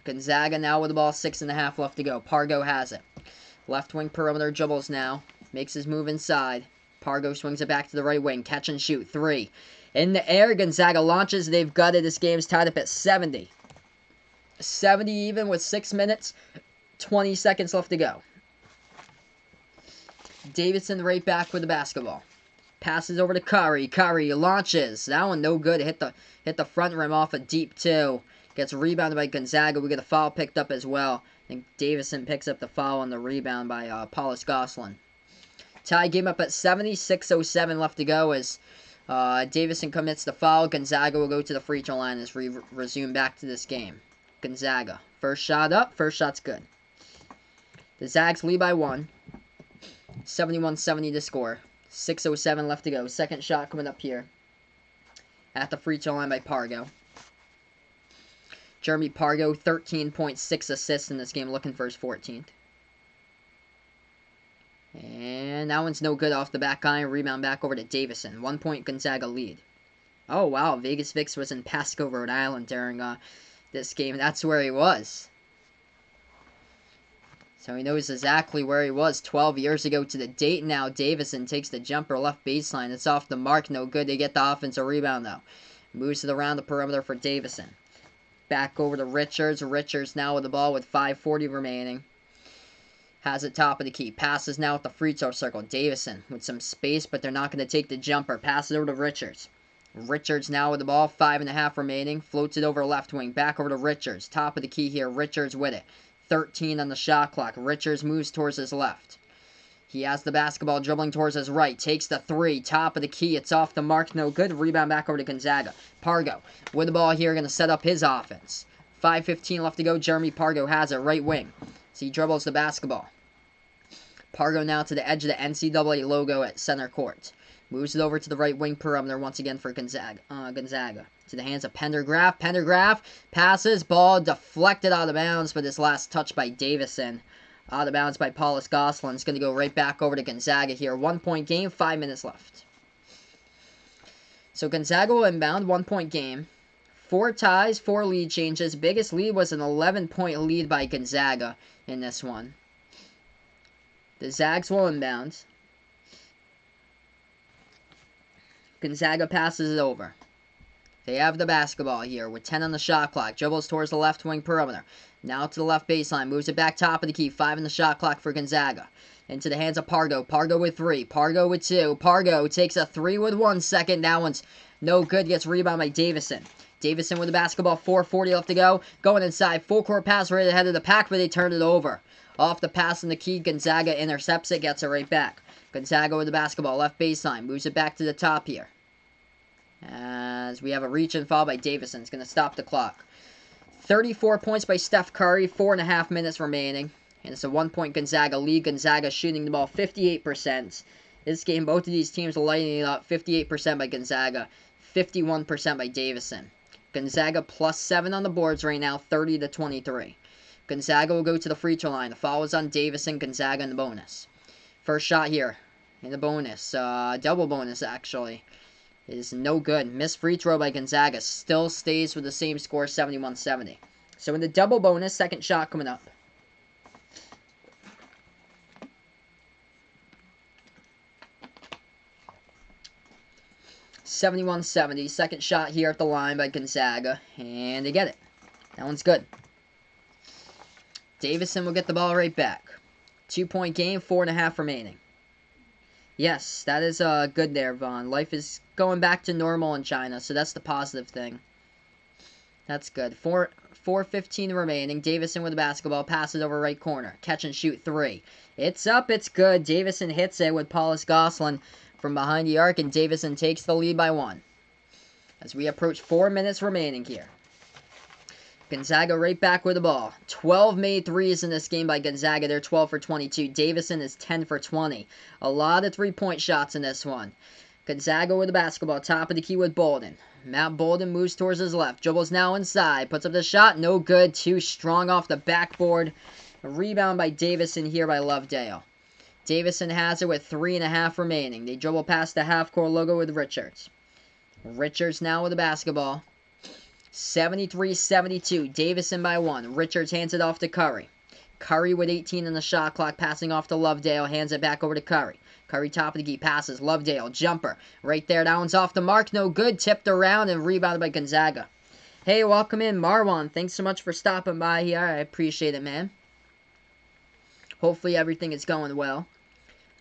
Gonzaga now with the ball, 6.5 left to go. Pargo has it. Left wing perimeter dribbles now. Makes his move inside. Pargo swings it back to the right wing. Catch and shoot. 3. In the air, Gonzaga launches. They've got it. This game's tied up at 70. 70 even with 6 minutes, 20 seconds left to go. Davidson right back with the basketball. Passes over to Curry. Curry launches. That one no good. Hit the front rim off a deep 2. Gets rebounded by Gonzaga. We get a foul picked up as well. I think Davidson picks up the foul on the rebound by Paulus Gosselin. Tie game up at 70. 6:07 left to go as Davidson commits the foul. Gonzaga will go to the free throw line as we resume back to this game. Gonzaga. First shot up. First shot's good. The Zags lead by 1. 71-70 to score. 6:07 left to go. Second shot coming up here at the free throw line by Pargo. Jeremy Pargo, 13.6 assists in this game, looking for his 14th. And that one's no good off the back iron. Rebound back over to Davidson. 1-point Gonzaga lead. Oh, wow. Vegas Vix was in Pasco, Rhode Island during this game. That's where he was. So he knows exactly where he was 12 years ago to the date. Now Davidson takes the jumper left baseline. It's off the mark. No good. They get the offensive rebound, though. Moves it around the perimeter for Davidson. Back over to Richards. Richards now with the ball with 5:40 remaining. Has it top of the key. Passes now at the free throw circle. Davidson with some space, but they're not going to take the jumper. Passes over to Richards. Richards now with the ball. 5.5 remaining. Floats it over left wing. Back over to Richards. Top of the key here. Richards with it. 13 on the shot clock. Richards moves towards his left. He has the basketball dribbling towards his right. Takes the three. Top of the key. It's off the mark. No good. Rebound back over to Gonzaga. Pargo with the ball here. Going to set up his offense. 5:15 left to go. Jeremy Pargo has it. Right wing. So he dribbles the basketball. Pargo now to the edge of the NCAA logo at center court. Moves it over to the right wing perimeter once again for Gonzaga. To the hands of Pendergraft. Pendergraft passes. Ball deflected out of bounds, but this last touch by Davidson. Out of bounds by Paulus Gosselin. It's going to go right back over to Gonzaga here. 1-point game. 5 minutes left. So Gonzaga will inbound. 1-point game. 4 ties, 4 lead changes. Biggest lead was an 11-point lead by Gonzaga in this one. The Zags will inbound. Gonzaga passes it over. They have the basketball here with 10 on the shot clock. Dribbles towards the left wing perimeter. Now to the left baseline. Moves it back top of the key. 5 in the shot clock for Gonzaga. Into the hands of Pargo. Pargo with 3. Pargo with 2. Pargo takes a 3 with 1 second. That one's no good. Gets rebound by Davidson. Davidson with the basketball. 4:40 left to go. Going inside. Full court pass right ahead of the pack, but they turned it over. Off the pass in the key. Gonzaga intercepts it. Gets it right back. Gonzaga with the basketball. Left baseline. Moves it back to the top here. As we have a reach and foul by Davidson. It's going to stop the clock. 34 points by Steph Curry. 4.5 minutes remaining. And it's a 1-point Gonzaga lead. Gonzaga shooting the ball 58%. This game, both of these teams are lighting it up. 58% by Gonzaga. 51% by Davidson. Gonzaga plus 7 on the boards right now. 30-23. Gonzaga will go to the free throw line. The foul is on Davidson. Gonzaga in the bonus. First shot here in the bonus. Double bonus, actually. Is no good. Missed free throw by Gonzaga. Still stays with the same score, 71-70. So in the double bonus, second shot coming up. (71-70). Second shot here at the line by Gonzaga. And they get it. That one's good. Davidson will get the ball right back. 2-point game, 4.5 remaining. Yes, that is good there, Vaughn. Life is going back to normal in China, so that's the positive thing. That's good. 4:15 remaining. Davidson with the basketball. Passes over right corner. Catch and shoot 3. It's up. It's good. Davidson hits it with Paulus Gosselin from behind the arc, and Davidson takes the lead by 1. As we approach 4 minutes remaining here. Gonzaga right back with the ball. 12 made threes in this game by Gonzaga. They're 12 for 22. Davidson is 10 for 20. A lot of three-point shots in this one. Gonzaga with the basketball. Top of the key with Bolden. Matt Bolden moves towards his left. Dribbles now inside. Puts up the shot. No good. Too strong off the backboard. A rebound by Davidson here by Lovedale. Davidson has it with 3.5 remaining. They dribble past the half-court logo with Richards. Richards now with the basketball. 73-72. Davidson by 1. Richards hands it off to Curry. Curry with 18 on the shot clock. Passing off to Lovedale. Hands it back over to Curry. Curry top of the key. Passes. Lovedale. Jumper. Right there. That one's off the mark. No good. Tipped around and rebounded by Gonzaga. Hey, welcome in, Marwan. Thanks so much for stopping by here. I appreciate it, man. Hopefully everything is going well.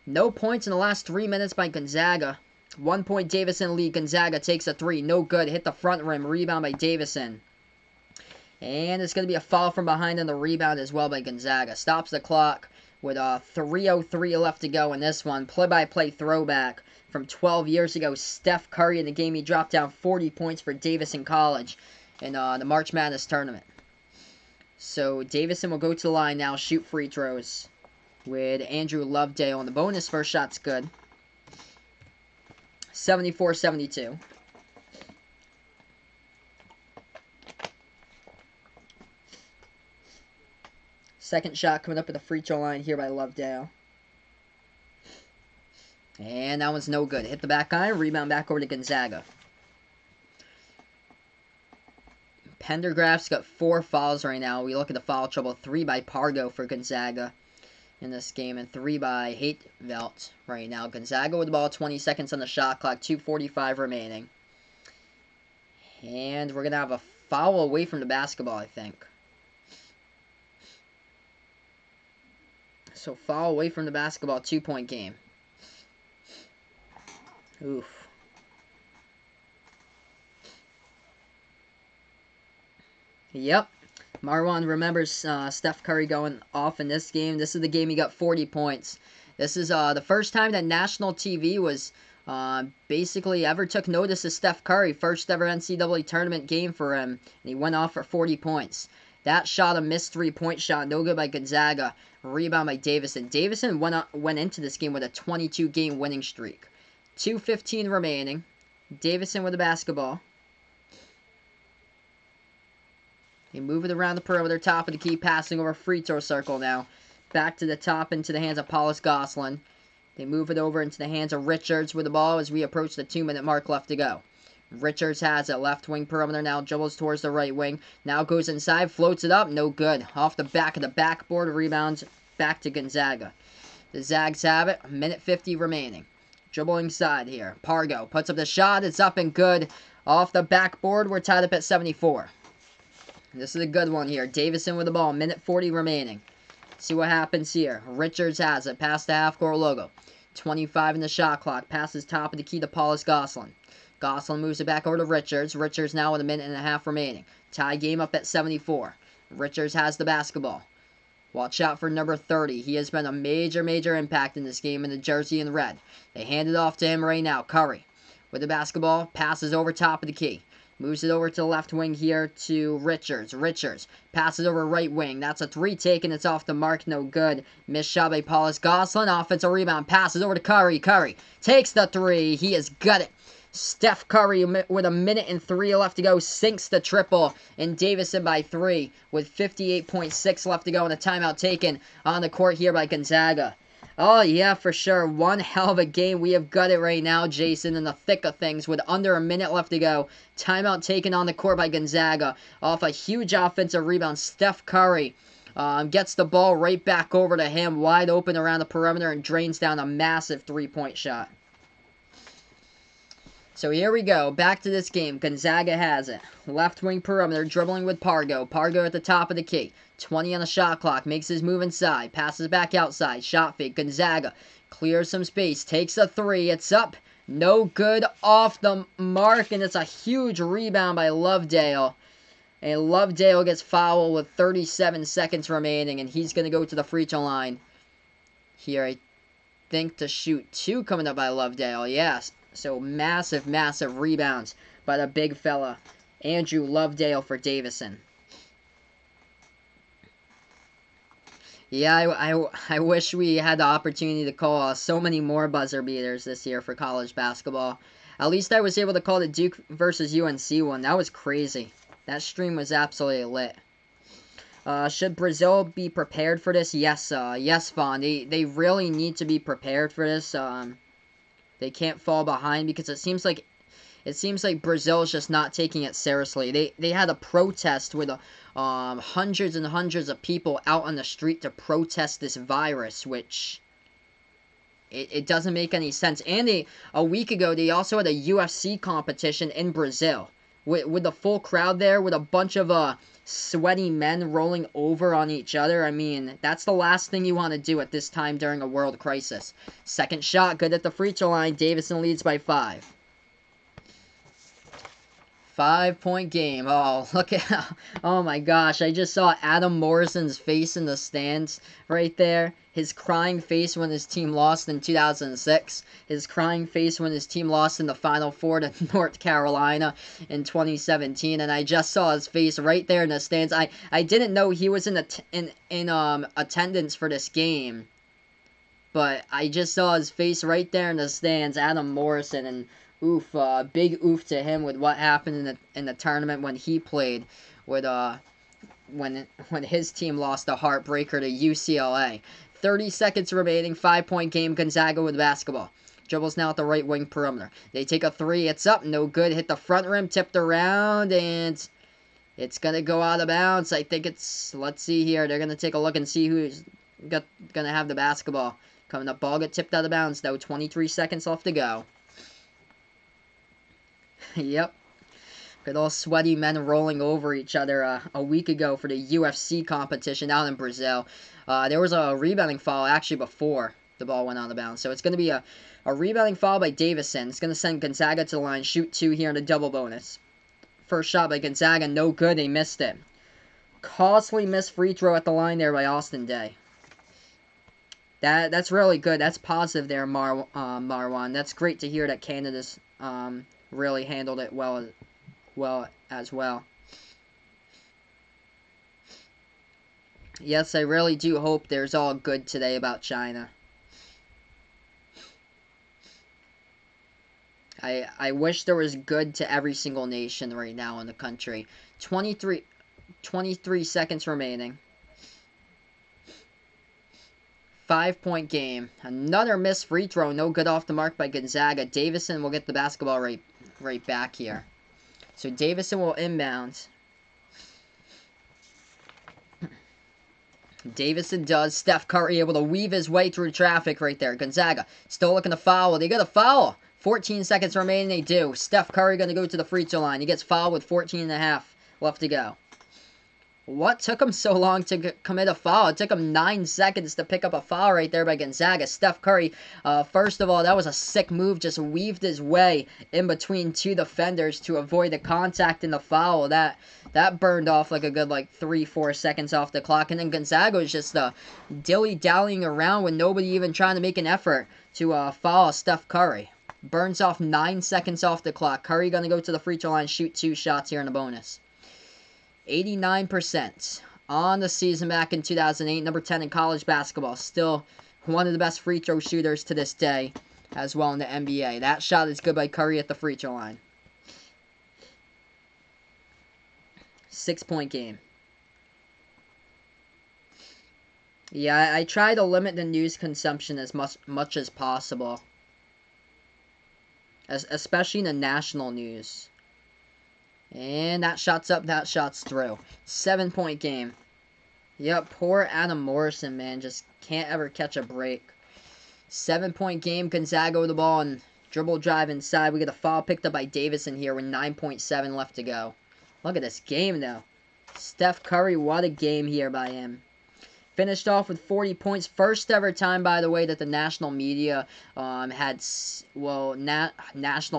No points in the last 3 minutes by Gonzaga. 1-point Davidson lead. Gonzaga takes a 3. No good. Hit the front rim. Rebound by Davidson. And it's going to be a foul from behind on the rebound as well by Gonzaga. Stops the clock with 3:03 left to go in this one. Play-by-play throwback from 12 years ago. Steph Curry in the game. He dropped down 40 points for Davidson College in the March Madness tournament. So Davidson will go to the line now. Shoot free throws with Andrew Lovedale. And the bonus first shot's good. 74-72. Second shot coming up at the free throw line here by Lovedale. And that one's no good. Hit the back iron. Rebound back over to Gonzaga. Pendergraft's got 4 fouls right now. We look at the foul trouble. 3 by Pargo for Gonzaga in this game, and 3 by Hatevelt right now. Gonzaga with the ball, 20 seconds on the shot clock, 2:45 remaining. And we're going to have a foul away from the basketball, I think. So foul away from the basketball, 2-point game. Oof. Yep. Marwan remembers Steph Curry going off in this game. This is the game he got 40 points. This is the first time that national TV was basically ever took notice of Steph Curry. First ever NCAA tournament game for him. And he went off for 40 points. That shot, a missed three-point shot. No good by Gonzaga. Rebound by Davidson. Davidson went into this game with a 22-game winning streak. 2:15 remaining. Davidson with the basketball. They move it around the perimeter, top of the key, passing over free throw circle now. Back to the top into the hands of Paulus Gosselin. They move it over into the hands of Richards with the ball as we approach the 2-minute mark left to go. Richards has it, left wing perimeter now, dribbles towards the right wing. Now goes inside, floats it up, no good. Off the back of the backboard, rebounds back to Gonzaga. The Zags have it, 1:50 remaining. Dribbling side here. Pargo puts up the shot, it's up and good. Off the backboard, we're tied up at 74. This is a good one here. Davidson with the ball, 1:40 remaining. See what happens here. Richards has it, past the half-court logo. 25 in the shot clock, passes top of the key to Paulus Gosselin. Gosselin moves it back over to Richards. Richards now with 1.5 remaining. Tie game up at 74. Richards has the basketball. Watch out for number 30. He has been a major impact in this game in the jersey in red. They hand it off to him right now. Curry with the basketball. Passes over top of the key. Moves it over to the left wing here to Richards. Richards passes over right wing. That's a three taken. It's off the mark. No good. Missed shot by Paulus Gosselin. Offensive rebound. Passes over to Curry. Curry takes the three. He has got it. Steph Curry with 1:03 left to go sinks the triple, and Davidson by 3 with 58.6 left to go, and a timeout taken on the court here by Gonzaga. Oh yeah, for sure. One hell of a game. We have got it right now, Jason, in the thick of things with under a minute left to go. Timeout taken on the court by Gonzaga off a huge offensive rebound. Steph Curry gets the ball right back over to him, wide open around the perimeter, and drains down a massive three-point shot. So here we go. Back to this game. Gonzaga has it. Left wing perimeter, dribbling with Pargo. Pargo at the top of the key. 20 on the shot clock. Makes his move inside. Passes back outside. Shot fake. Gonzaga clears some space. Takes a three. It's up. No good, off the mark. And it's a huge rebound by Lovedale. And Lovedale gets fouled with 37 seconds remaining. And he's going to go to the free throw line here, I think, to shoot 2 coming up by Lovedale. Yes. So massive rebounds by the big fella, Andrew Lovedale for Davidson. Yeah, I wish we had the opportunity to call so many more buzzer beaters this year for college basketball. At least I was able to call the Duke versus UNC one. That was crazy. That stream was absolutely lit. Should Brazil be prepared for this? Yes, Vaughn. They really need to be prepared for this. They can't fall behind because it seems like Brazil is just not taking it seriously. They had a protest with hundreds and hundreds of people out on the street to protest this virus, which it doesn't make any sense. And a week ago they also had a UFC competition in Brazil with the full crowd there, with a bunch of sweaty men rolling over on each other. I mean, that's the last thing you want to do at this time during a world crisis. Second shot, good at the free throw line. Davidson leads by 5. 5-point game. Oh, look at... Oh my gosh, I just saw Adam Morrison's face in the stands right there. His crying face when his team lost in 2006. His crying face when his team lost in the Final Four to North Carolina in 2017. And I just saw his face right there in the stands. I didn't know he was in attendance for this game. But I just saw his face right there in the stands, Adam Morrison, and oof, big oof to him with what happened in the tournament when he played with when his team lost a heartbreaker to UCLA. 30 seconds remaining, 5-point game. Gonzaga with basketball. Dribbles now at the right wing perimeter. They take a three. It's up, no good. Hit the front rim, tipped around, and it's gonna go out of bounds. I think it's. Let's see here. They're gonna take a look and see who's gonna have the basketball. Coming up, ball get tipped out of bounds though. 23 seconds left to go. Yep. Good old sweaty men rolling over each other a week ago for the UFC competition out in Brazil. There was a rebounding foul actually before the ball went out of bounds. So it's going to be a rebounding foul by Davidson. It's going to send Gonzaga to the line, shoot 2 here in a double bonus. First shot by Gonzaga, no good. They missed it. Costly missed free throw at the line there by Austin Day. That's really good. That's positive there, Marwan. That's great to hear that Canada's really handled it well as well. Yes, I really do hope there's all good today about China. I wish there was good to every single nation right now in the country. 23 seconds remaining. 5-point game. Another missed free throw. No good off the mark by Gonzaga. Davidson will get the basketball right back here. So Davidson will inbound. Davidson does. Steph Curry able to weave his way through traffic right there. Gonzaga still looking to foul. They got a foul. 14 seconds remaining. They do. Steph Curry going to go to the free throw line. He gets fouled with 14 and a half left to go. What took him so long to commit a foul? It took him 9 seconds to pick up a foul right there by Gonzaga. Steph Curry, first of all, that was a sick move. Just weaved his way in between 2 defenders to avoid the contact and the foul. That burned off like a good 3-4 seconds off the clock. And then Gonzaga was just dilly-dallying around with nobody even trying to make an effort to foul Steph Curry. Burns off 9 seconds off the clock. Curry going to go to the free throw line, shoot 2 shots here in the bonus. 89% on the season back in 2008. Number 10 in college basketball. Still one of the best free throw shooters to this day as well in the NBA. That shot is good by Curry at the free throw line. 6-point game. Yeah, I try to limit the news consumption as much as possible. Especially in the national news. And that shot's up, that shot's through. 7-point game. Yep, poor Adam Morrison, man. Just can't ever catch a break. 7-point game. Gonzaga with the ball and dribble drive inside. We get a foul picked up by Davidson here with 9.7 left to go. Look at this game, though. Steph Curry, what a game here by him. Finished off with 40 points. First ever time, by the way, that the national media national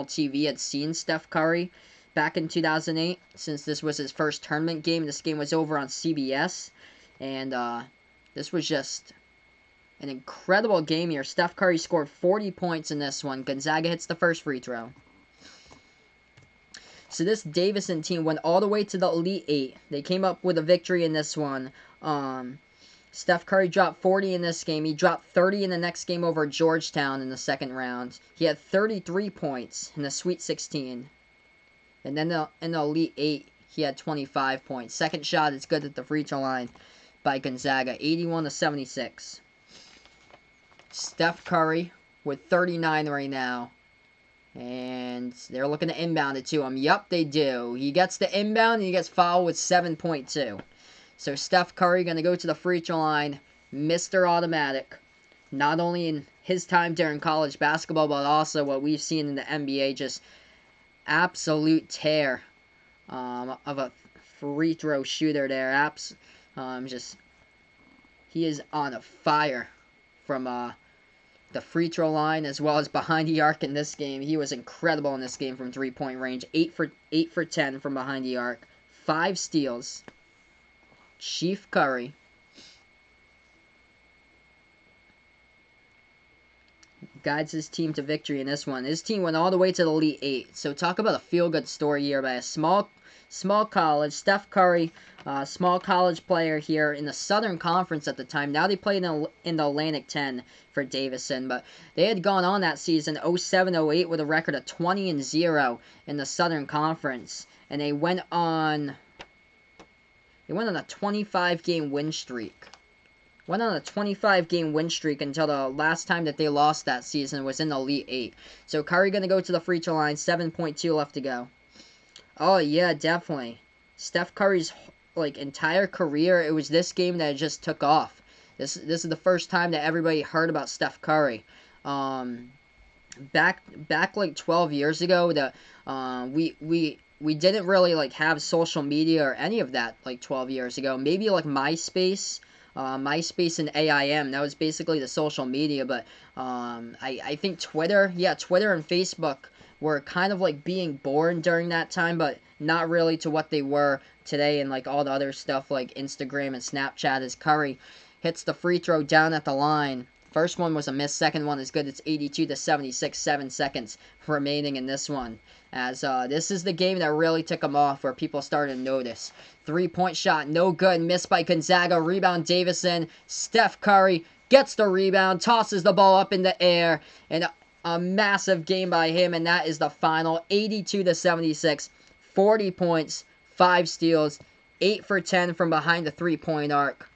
TV had seen Steph Curry. Back in 2008, since this was his first tournament game. This game was over on CBS. And this was just an incredible game here. Steph Curry scored 40 points in this one. Gonzaga hits the first free throw. So this Davidson team went all the way to the Elite 8. They came up with a victory in this one. Steph Curry dropped 40 in this game. He dropped 30 in the next game over Georgetown in the second round. He had 33 points in the Sweet 16. And then in the Elite 8, he had 25 points. Second shot is good at the free throw line by Gonzaga, 81-76. Steph Curry with 39 right now. And they're looking to inbound it to him. Yup, they do. He gets the inbound and he gets fouled with 7.2. So Steph Curry going to go to the free throw line. Mr. Automatic. Not only in his time during college basketball, but also what we've seen in the NBA. Just absolute tear of a free throw shooter there. He is on a fire from the free throw line as well as behind the arc in this game. He was incredible in this game from 3-point range. 8 for 10 from behind the arc. 5 steals. Chief Curry guides his team to victory in this one. His team went all the way to the Elite 8. So talk about a feel-good story here by a small college. Steph Curry, small college player here in the Southern Conference at the time. Now they played in the Atlantic 10 for Davidson. But they had gone on that season, 07-08, with a record of 20-0 in the Southern Conference. And they went on a 25-game win streak. Went on a 25-game win streak until the last time that they lost that season was in the Elite 8. So Curry going to go to the free throw line. 7.2 left to go. Oh, yeah, definitely. Steph Curry's entire career, it was this game that just took off. This is the first time that everybody heard about Steph Curry. Back 12 years ago, we we didn't really like have social media or any of that like 12 years ago. Maybe like MySpace and AIM. That was basically the social media. But I think Twitter, yeah, Twitter and Facebook were kind of like being born during that time, but not really to what they were today, and like all the other stuff like Instagram and Snapchat. As Curry hits the free throw down at the line. First one was a miss. Second one is good. It's 82-76, 7 seconds remaining in this one. As this is the game that really took him off, where people started to notice. 3-point shot, no good. Missed by Gonzaga. Rebound Davidson. Steph Curry gets the rebound, tosses the ball up in the air, and a massive game by him. And that is the final. 82-76, 40 points, 5 steals, 8 for 10 from behind the 3-point arc.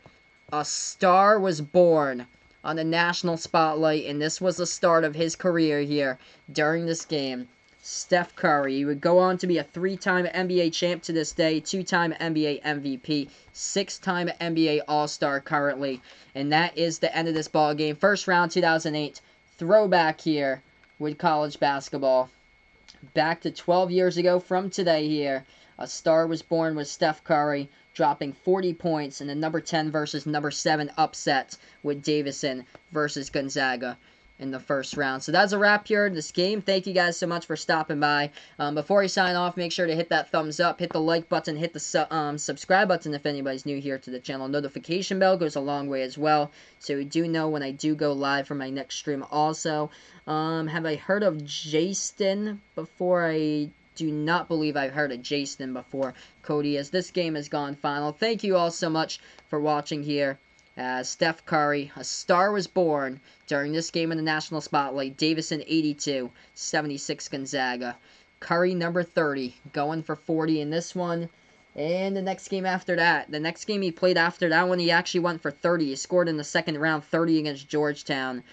A star was born on the national spotlight, and this was the start of his career here during this game. Steph Curry. He would go on to be a 3-time NBA champ to this day, 2-time NBA MVP, 6-time NBA All-Star currently, and that is the end of this ball game. First round 2008 throwback here with college basketball. Back to 12 years ago from today here. A star was born with Steph Curry, dropping 40 points in the number 10 versus number 7 upset with Davidson versus Gonzaga in the first round. So that's a wrap here in this game. Thank you guys so much for stopping by. Before you sign off, make sure to hit that thumbs up, hit the like button, hit the subscribe button if anybody's new here to the channel. Notification bell goes a long way as well, so you do know when I do go live for my next stream. Also, have I heard of Jason before? I do not believe I've heard of Jason before, Cody, as this game has gone final. Thank you all so much for watching here. As Steph Curry, a star was born during this game in the national spotlight. Davidson 82, 76 Gonzaga. Curry number 30, going for 40 in this one. And the next game after that, the next game he played after that one, he actually went for 30. He scored in the second round, 30 against Georgetown.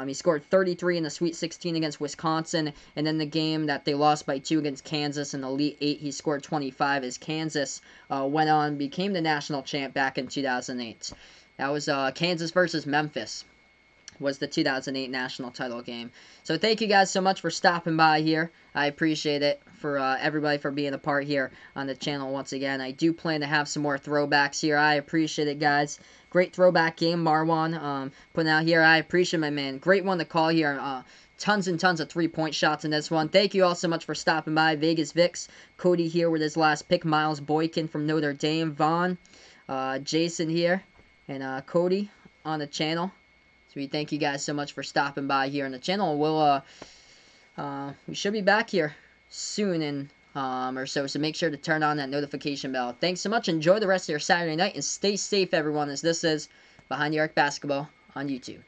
He scored 33 in the Sweet 16 against Wisconsin, and then the game that they lost by 2 against Kansas in the Elite 8, he scored 25 as Kansas went on, became the national champ back in 2008. That was Kansas versus Memphis was the 2008 national title game. So thank you guys so much for stopping by here. I appreciate it, for everybody for being a part here on the channel once again. I do plan to have some more throwbacks here. I appreciate it, guys. Great throwback game, Marwan, putting out here. I appreciate my man. Great one to call here. Tons and tons of 3-point shots in this one. Thank you all so much for stopping by. Vegas Vix, Cody here with his last pick. Miles Boykin from Notre Dame. Vaughn, Jason here, and Cody on the channel. So we thank you guys so much for stopping by here on the channel. We should be back here soon or so make sure to turn on that notification bell. Thanks so much. Enjoy the rest of your Saturday night and stay safe, everyone, as this is Behind the Arc Basketball on YouTube.